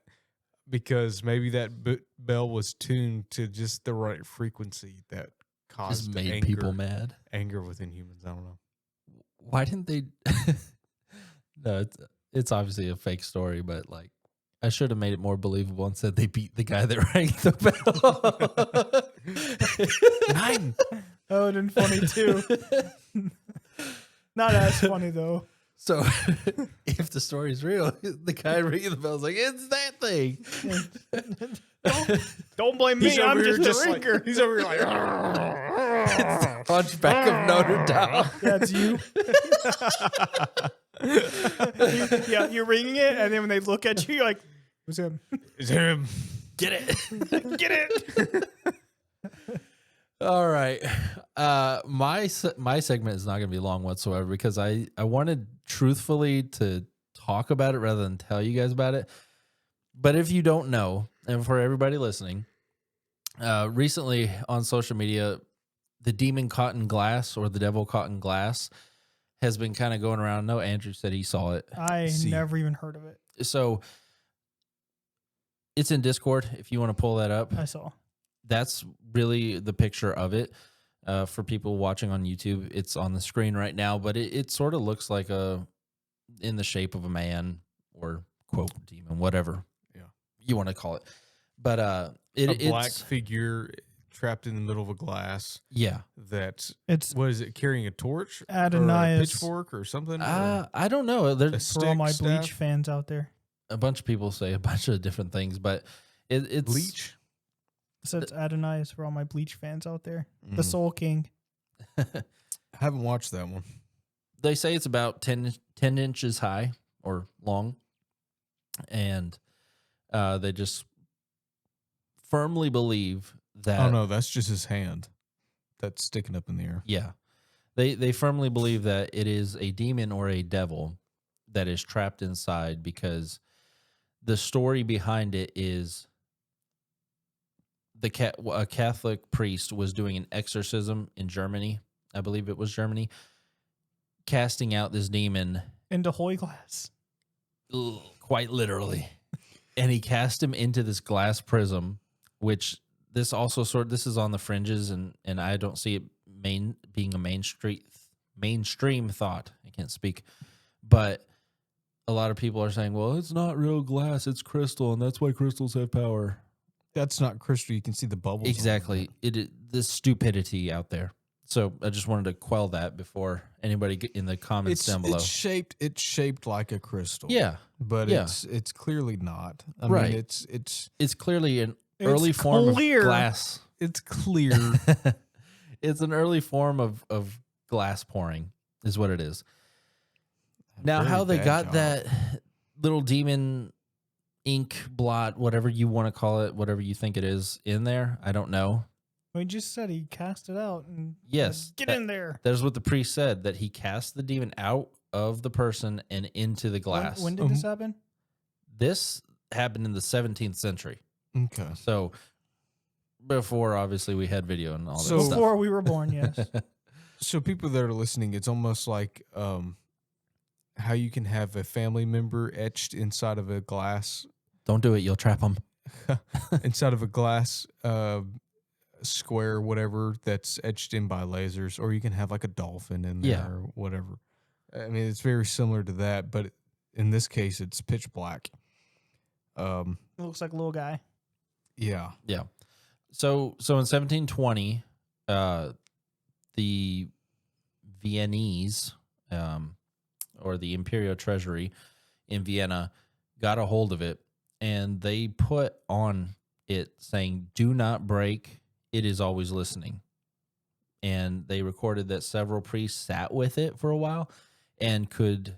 because maybe that bell was tuned to just the right frequency that caused Just made anger, people mad. anger within humans. I don't know. Why didn't they? No, it's obviously a fake story, but like I should have made it more believable and said they beat the guy that rang the bell. 9. That would have been funny too. Not as funny though. So if the story's real, the guy ringing the bell is like, it's that thing. Don't blame me. I'm just a ringer. He's over here like, It's the Hunchback of Notre Dame. That's you. You're ringing it, and then when they look at you, you're like, "Who's him? it's him. Get it. Get it!" All right. My segment is not going to be long whatsoever because I wanted truthfully to talk about it rather than tell you guys about it. But if you don't know, and for everybody listening, recently on social media, the demon caught in glass or the devil caught in glass has been kind of going around. No, Andrew said he saw it. I never even heard of it. So it's in Discord if you want to pull that up. I saw. That's really the picture of it. For people watching on YouTube, it's on the screen right now, but it sort of looks like in the shape of a man or quote demon, whatever you want to call it. But it's a black figure trapped in the middle of a glass. Yeah, That's It's what is it? Carrying a torch, Adonai or a is- pitchfork, or something? I don't know. There's for all my stick, Bleach staff? fans out there. a bunch of people say a bunch of different things, but it's Bleach. So it's Adonai is for all my Bleach fans out there. Mm. The Soul King. I haven't watched that one. They say it's about 10 inches high or long, and they just firmly believe that. Oh no, that's just his hand that's sticking up in the air. Yeah, they firmly believe that it is a demon or a devil that is trapped inside because the story behind it is a Catholic priest was doing an exorcism in Germany. I believe it was Germany, casting out this demon. Into holy glass. Quite literally. And he cast him into this glass prism, which this is on the fringes, and I don't see it being a mainstream thought. I can't speak. But a lot of people are saying, well, it's not real glass, it's crystal, and that's why crystals have power. That's not crystal. You can see the bubbles. on Exactly. The stupidity out there. So I just wanted to quell that before anybody get in the comments down below. It's shaped like a crystal. Yeah. But Yeah. it's clearly not. I Right. mean, it's It's clearly an It's early form clear. of glass. it's clear. It's an early form of glass pouring is what it is. Now, Very how they bad got job. that little demon ink blot, whatever you want to call it, whatever you think it is, in there, I don't know. We just said he cast it out and Yes, get that- in there. That's what the priest said, that he cast the demon out of the person and into the glass. When did this happen? This happened in the 17th century. Okay. So before, obviously, we had video and all that So- stuff. Before we were born, yes. So people that are listening, it's almost like how you can have a family member etched inside of a glass, Don't do it. You'll trap them. inside of a glass square, whatever, that's etched in by lasers, or you can have like a dolphin in there Yeah. or whatever. I mean, it's very similar to that, but in this case, it's pitch black. It looks like a little guy. Yeah. Yeah. So in 1720, the Viennese, or the Imperial Treasury in Vienna, got a hold of it, and they put on it saying, "Do not break. It is always listening." And they recorded that several priests sat with it for a while and could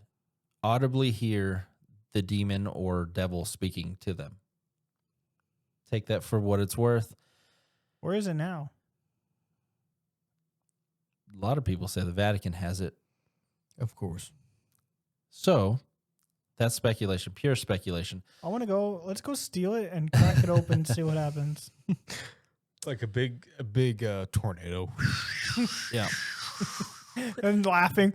audibly hear the demon or devil speaking to them. Take that for what it's worth. Where is it now? A lot of people say the Vatican has it. Of course. So that's speculation, pure speculation. I want to go. Let's go steal it and crack it open and see what happens. Like a big tornado. Yeah. And laughing.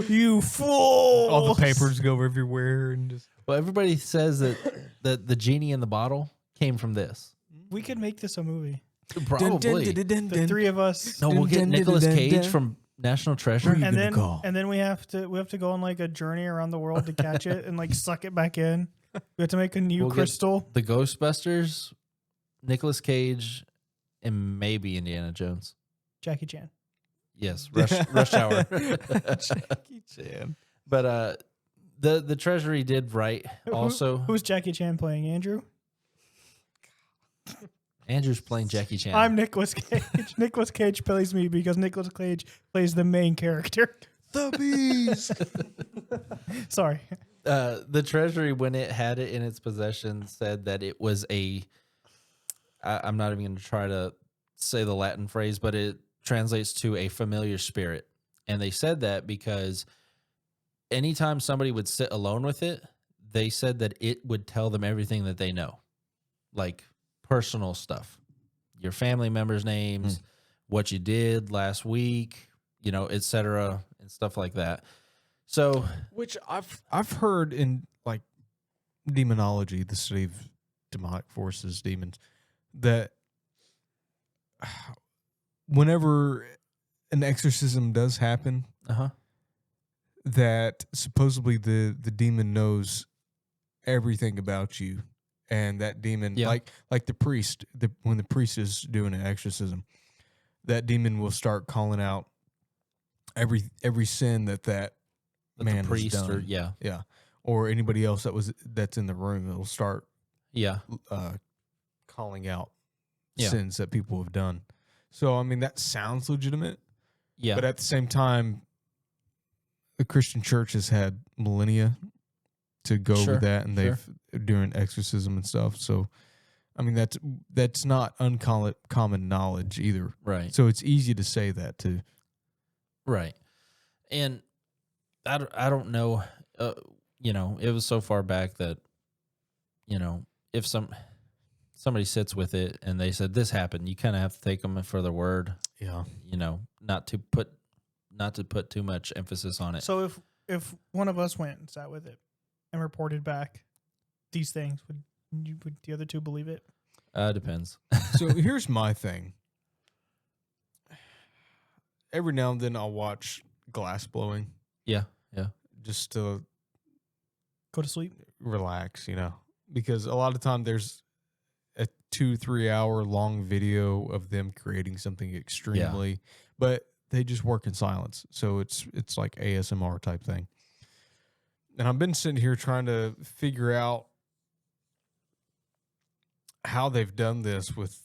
You fool! All the papers go everywhere and just Well, everybody says that the genie in the bottle came from this. We could make this a movie. Probably. The three of us. No, we'll get Nicolas Cage from National Treasure. Who are you gonna call? And then we have to go on like a journey around the world to catch it and like suck it back in. We have to make a new We'll get crystal. the Ghostbusters, Nicolas Cage, and maybe Indiana Jones. Jackie Chan. Yes, Rush Hour. Jackie Chan. But the Treasury did write also. Who's Jackie Chan playing? Andrew? Andrew's playing Jackie Chan. I'm Nicolas Cage. Nicolas Cage plays me because Nicolas Cage plays the main character. The bees. Sorry. The Treasury, when it had it in its possession, said that it was I'm not even going to try to say the Latin phrase, but it translates to a familiar spirit. And they said that because anytime somebody would sit alone with it, they said that it would tell them everything that they know, like personal stuff, your family members' names, what you did last week, et cetera, and stuff like that. So, which I've heard in like demonology, the study of demonic forces, demons, that whenever an exorcism does happen, that supposedly the demon knows everything about you, and that demon, like the priest, when the priest is doing an exorcism, that demon will start calling out every sin that man the priest has done. or or anybody else that's in the room. It'll start calling out sins that people have done. So I mean that sounds legitimate. Yeah. But at the same time, the Christian church has had millennia to go with that, and they've doing exorcism and stuff. So I mean that's not uncommon knowledge either. Right. So it's easy to say that too. Right. And I don't know, it was so far back that, if somebody sits with it and they said this happened, you kind of have to take them for their word. Yeah. Not to put too much emphasis on it. So if one of us went and sat with it and reported back these things, would the other two believe it? Depends. So here's my thing. Every now and then I'll watch glass blowing. Yeah. Just to go to sleep, relax, because a lot of time there's a 2-3 hour long video of them creating something extremely, but they just work in silence. So it's like ASMR type thing. And I've been sitting here trying to figure out how they've done this with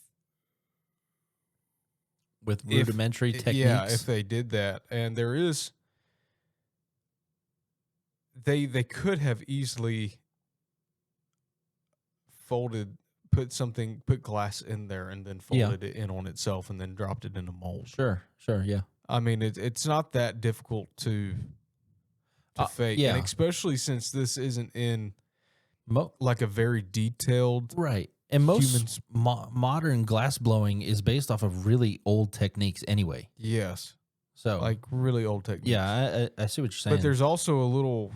rudimentary techniques. Yeah, if they did that. And there is... They could have easily put glass in there and then folded it in on itself and then dropped it in a mold. Sure, yeah. I mean, it's not that difficult to fake. Yeah. And especially since this isn't in like a very detailed... Right. And most modern glass blowing is based off of really old techniques anyway. Yes. So like really old techniques. Yeah, I see what you're saying. But there's also a little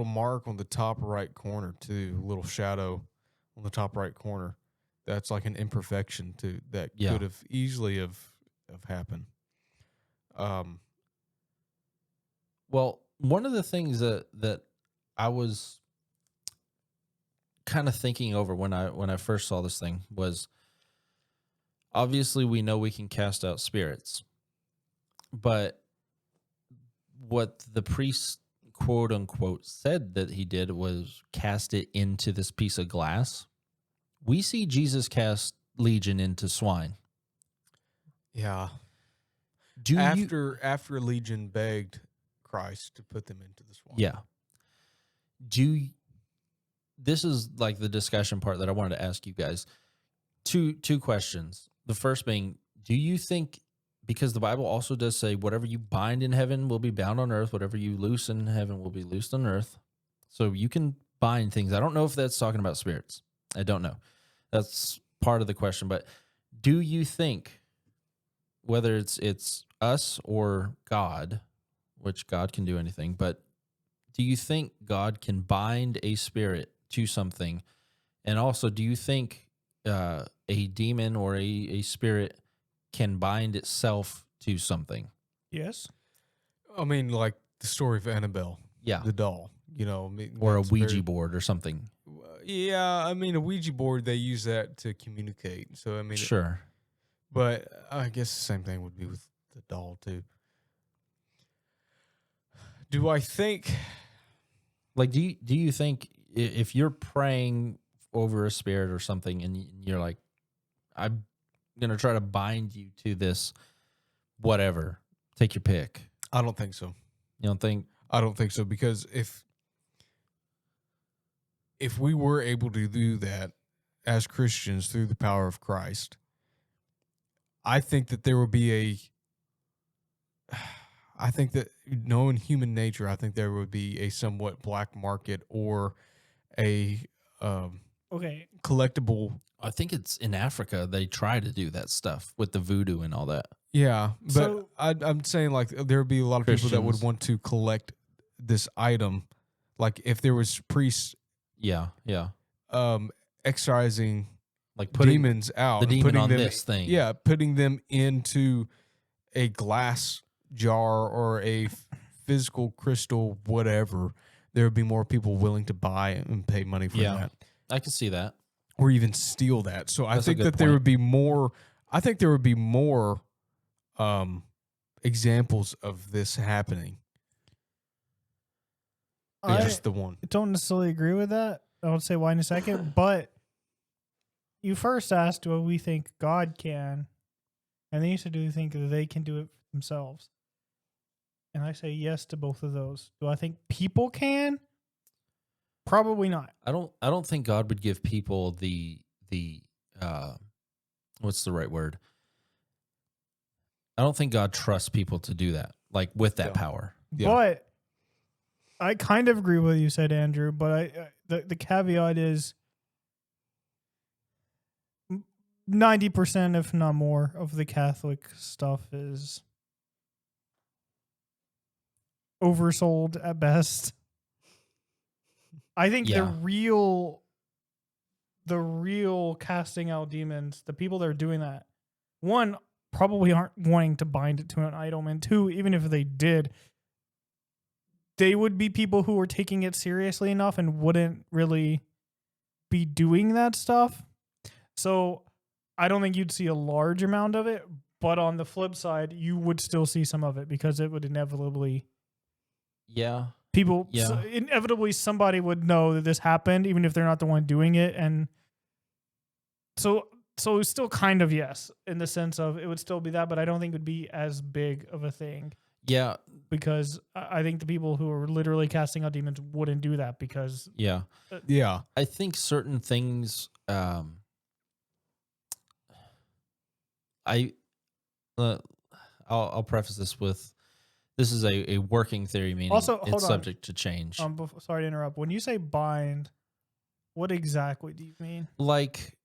mark on the top right corner too, a little shadow on the top right corner. That's like an imperfection too that could have easily have happened. Well, one of the things that I was kind of thinking over when I first saw this thing was, obviously we know we can cast out spirits, but what the priest quote unquote said that he did was cast it into this piece of glass. We see Jesus cast legion into swine. Yeah. After Legion begged Christ to put them into the swine. Yeah. This is like the discussion part that I wanted to ask you guys. Two questions. The first being, do you think, because the Bible also does say whatever you bind in heaven will be bound on earth, whatever you loose in heaven will be loosed on earth. So you can bind things. I don't know if that's talking about spirits. I don't know. That's part of the question. But do you think, whether it's us or God, which God can do anything, but do you think God can bind a spirit to something? And also, do you think a demon or a spirit can bind itself to something. Yes. I mean, like the story of Annabelle, Yeah. the doll, you know, I mean, Or a that's Ouija very- board or something. Yeah, I mean, a Ouija board, they use that to communicate. So, I mean, Sure. but I guess the same thing would be with the doll, too. Do I think... Like, do you think if you're praying over a spirit or something and you're like, I'm going to try to bind you to this, whatever, take your pick. I don't think so. You don't think? I don't think so, because if we were able to do that as Christians through the power of Christ, I think that there would be I think that knowing human nature, I think there would be a somewhat black market or a Okay. collectible. I think it's in Africa. They try to do that stuff with the voodoo and all that. Yeah, but So- I'm saying like there would be a lot of people that would Christians. want to collect this item, like if there was priests Yeah. excising Like putting demons out, the and demon putting on them, this thing. yeah, putting them into a glass jar or a physical crystal, whatever. There would be more people willing to buy and pay money for Yeah. that, I can see that. or even steal that. So I That's a think good that there point. would be more. I think there would be more examples of this happening than I just the one. don't necessarily agree with that. I'll say why in a second. But you first asked, do we think God can? And then you said, do you think that they can do it themselves? And I say yes to both of those. Do I think people can? Probably not. I don't think God would give people the what's the right word? I don't think God trusts people to do that, like with that Yeah. power. Yeah. But I kind of agree with what you said, Andrew. But the caveat is 90%, if not more, of the Catholic stuff is oversold at best. I think Yeah. the real casting out demons, the people that are doing that, one, probably aren't wanting to bind it to an item, and two, even if they did, they would be people who were taking it seriously enough and wouldn't really be doing that stuff. So I don't think you'd see a large amount of it, but on the flip side, you would still see some of it because it would inevitably Yeah. inevitably somebody would know that this happened, even if they're not the one doing it. And so it's still kind of yes, in the sense of it would still be that, but I don't think it would be as big of a thing Yeah. because I think the people who are literally casting out demons wouldn't do that because Yeah. Yeah. I think certain things I'll preface this with this is a working theory, meaning Also, hold it's on. subject to change. sorry to interrupt. When you say bind, what exactly do you mean? Like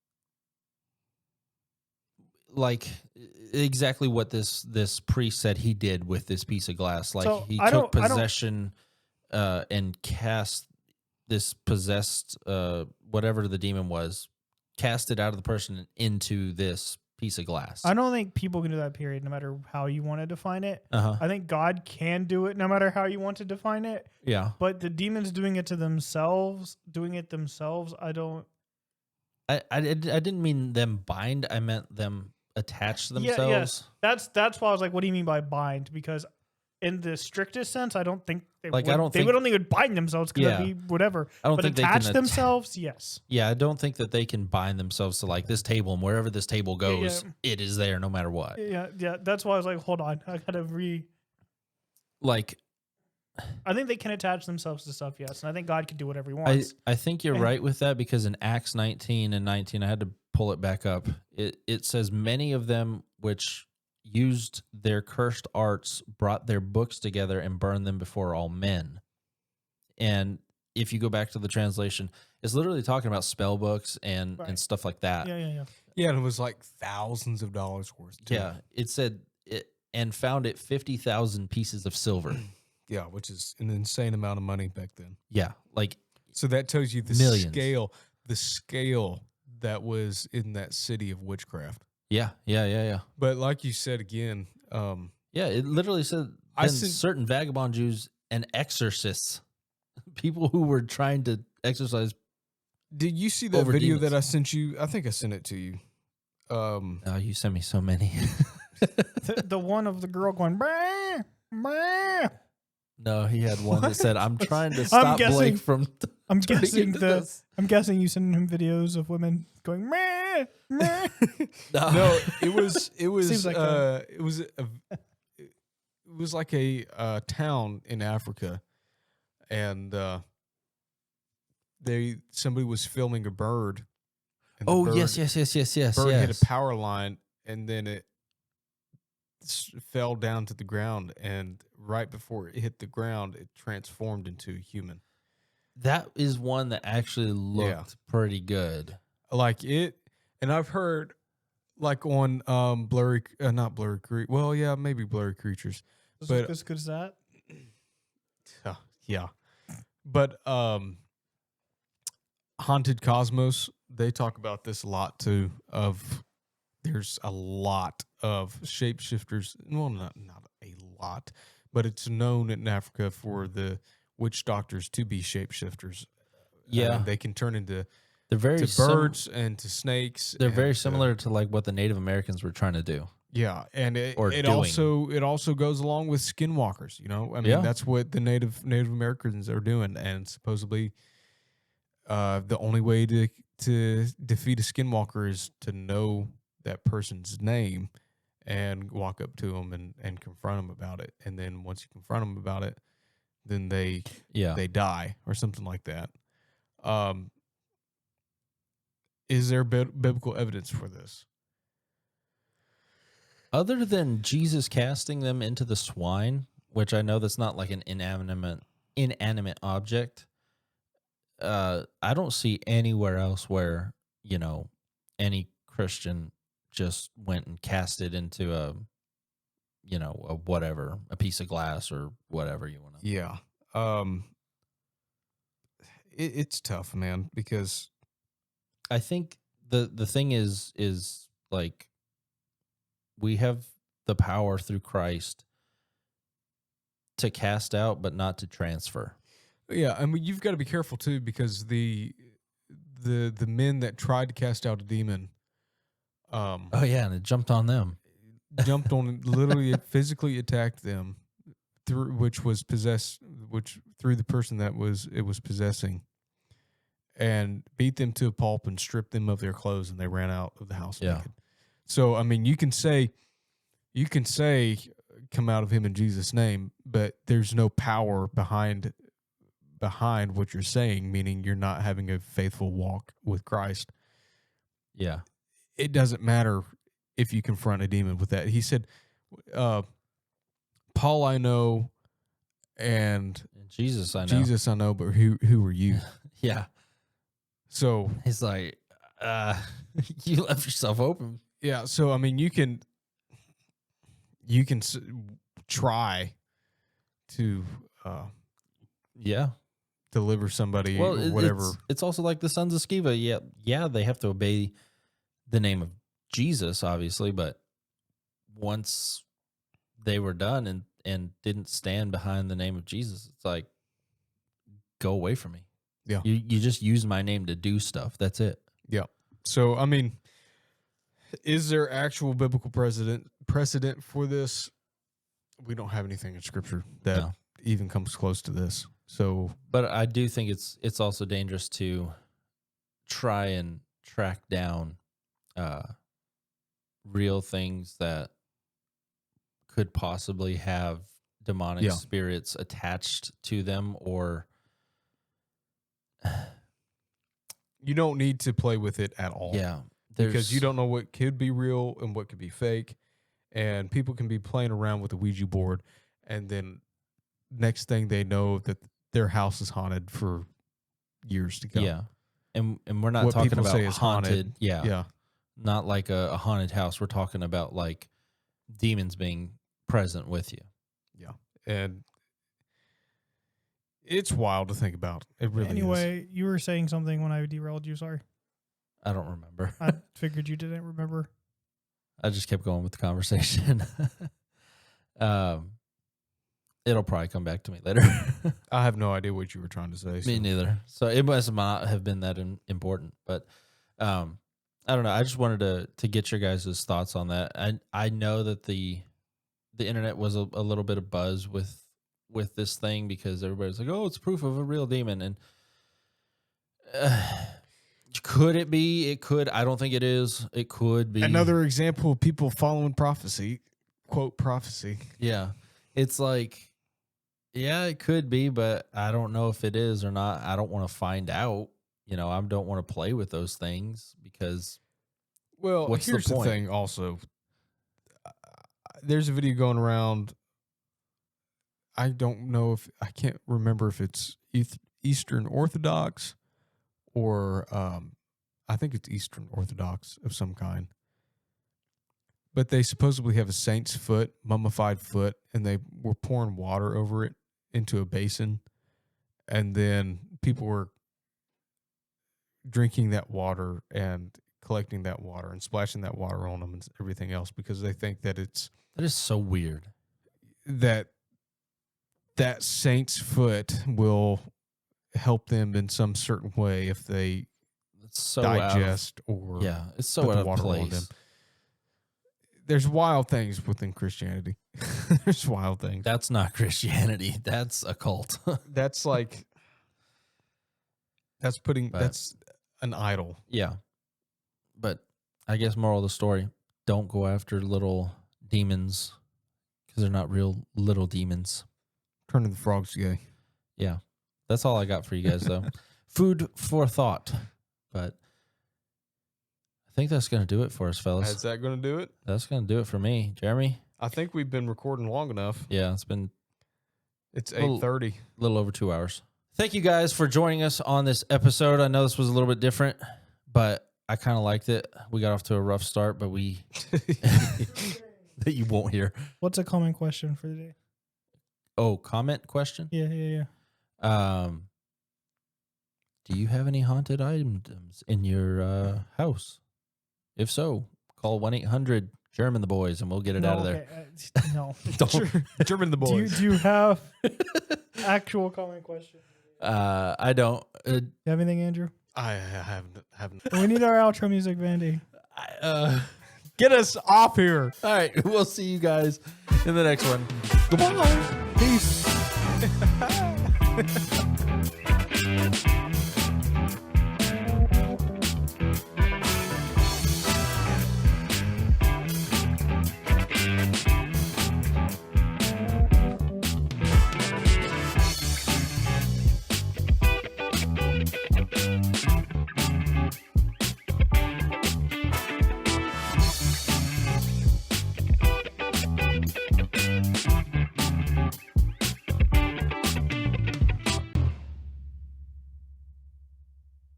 exactly what this priest said he did with this piece of glass. Like So, he I took don't- possession and cast this possessed whatever the demon was, cast it out of the person into this piece of glass. I don't think people can do that, period, no matter how you want to define it. Uh-huh. I think God can do it no matter how you want to define it. Yeah. But the demons doing it themselves, I don't. I didn't mean them bind. I meant them attach themselves. Yes. That's why I was like, what do you mean by bind? Because in the strictest sense, I don't think they Like, would. I don't they think- would only would bind themselves because Yeah. it'd be whatever. I don't But think they attach can themselves, yes. Yeah, I don't think that they can bind themselves to like this table, and wherever this table goes, it is there no matter what. Yeah. That's why I was like, hold on, I gotta Like I think they can attach themselves to stuff, yes, and I think God can do whatever He wants. I think you're And- right with that because in Acts 19 and 19, I had to pull it back up. It says many of them which used their cursed arts brought their books together and burned them before all men. And if you go back to the translation, it's literally talking about spell books and Right. stuff like that. Yeah. Yeah, and it was like thousands of dollars worth. Too. Yeah, it said it and found it 50,000 pieces of silver. Yeah, which is an insane amount of money back then. Yeah, like So that tells you the Millions. scale that was in that city of witchcraft. Yeah. But like you said again, Yeah, it literally said I then sent- certain vagabond Jews and exorcists, people who were trying to exorcise. did you see that Over video demons. that I sent you? I think I sent it to you. Oh, you sent me so many. The one of the girl going, bah, bah. No, he had one that said, "I'm trying to I'm stop guessing- Blake from." I'm turning guessing into the this." I'm guessing you send him videos of women going meh, meh. No, it was Seems like it was like a town in Africa, and somebody was filming a bird. And the Oh bird, yes. Bird hit a power line, and then it fell down to the ground. And right before it hit the ground, it transformed into a human. That is one that actually looked pretty good. Like it, and I've heard like on blurry, not blurry creatures. Well, yeah, maybe blurry creatures. Does But- it look as good as that? Yeah, but Haunted Cosmos, they talk about this a lot too. There's a lot of shapeshifters. Well, not a lot, but it's known in Africa for the witch doctors to be shapeshifters. Yeah, And they can turn into they're very birds and to snakes. They're very and, similar to like what the Native Americans were trying to do. Yeah, and it doing. also goes along with skinwalkers. You know, I mean, Yeah. that's what the Native Americans are doing, and supposedly, the only way to defeat a skinwalker is to know that person's name and walk up to them and confront them about it. And then once you confront them about it, then they die or something like that. Is there biblical evidence for this? Other than Jesus casting them into the swine, which I know that's not like an inanimate object, I don't see anywhere else where, any Christian just went and cast it into a piece of glass or whatever you want to. Yeah. It's tough, man, because I think the thing is like we have the power through Christ to cast out, but not to transfer. yeah, I mean, you've got to be careful too, because the men that tried to cast out a demon, Oh yeah, and it jumped on them. jumped on, literally physically attacked them through the person that it was possessing, and beat them to a pulp and stripped them of their clothes, and they ran out of the house naked. So I mean, you can say come out of him in Jesus' name, but there's no power behind what you're saying, meaning you're not having a faithful walk with Christ. Yeah. It doesn't matter if you confront a demon with that. He said, Paul I know, and Jesus I know. Jesus I know, but who are you? Yeah. So He's like, you left yourself open. yeah, so I mean, you can try to Yeah. deliver somebody Well, or whatever. It's also like the sons of Sceva. Yeah, they have to obey the name of Jesus, obviously, but once they were done and didn't stand behind the name of Jesus, it's like, go away from me. Yeah. You just use my name to do stuff. That's it. Yeah. So I mean, is there actual biblical precedent for this? We don't have anything in Scripture that even comes close to this. So, but I do think it's also dangerous to try and track down real things that could possibly have demonic spirits attached to them, or you don't need to play with it at all. Yeah. Because you don't know what could be real and what could be fake. And people can be playing around with a Ouija board, and then next thing they know that their house is haunted for years to come. Yeah. And we're not What talking people about say is haunted. Yeah. Yeah. Not like a haunted house. We're talking about like demons being present with you. Yeah. And it's wild to think about. It really is. Anyway, you were saying something when I derailed you. Sorry. I don't remember. I figured you didn't remember. I just kept going with the conversation. It'll probably come back to me later. I have no idea what you were trying to say. Me neither. So it must not have been that important, but I don't know. I just wanted to get your guys' thoughts on that. I know that the internet was a little bit of buzz with this thing because everybody's like, oh, it's proof of a real demon. And could it be? It could. I don't think it is. It could be. Another example of people following prophecy, quote prophecy. Yeah. It's like, yeah, it could be, but I don't know if it is or not. I don't want to find out. You know, I don't want to play with those things because, well, what's here's the point? thing also. There's a video going around. I don't know if, I can't remember if it's Eastern Orthodox or I think it's Eastern Orthodox of some kind. But they supposedly have a saint's foot, mummified foot, and they were pouring water over it into a basin. And then people were drinking that water and collecting that water and splashing that water on them and everything else because they think that it's... That is so weird. That saint's foot will help them in some certain way if they It's so digest or yeah, it's so put the out of water on them. place. There's wild things within Christianity. There's wild things. That's not Christianity. That's occult. That's like that's an idol. Yeah. But I guess moral of the story, don't go after little demons because they're not real little demons. Turning the frogs gay. Yeah. That's all I got for you guys, though. Food for thought. But I think that's going to do it for us, fellas. Is that going to do it? That's going to do it for me. Jeremy? I think we've been recording long enough. Yeah, it's been It's 8:30. a little over 2 hours. Thank you guys for joining us on this episode. I know this was a little bit different, but I kind of liked it. We got off to a rough start, but we that you won't hear. What's a common question for the day? Oh, comment question? Yeah. Do you have any haunted items in your house? If so, call 1-800-GERM and the boys, and we'll get it out of there. No. German the boys. Do you have actual common questions? I don't. You have anything, Andrew? I haven't. We need our outro music, Vandy. Get us off here. All right, we'll see you guys in the next one. Goodbye. Peace.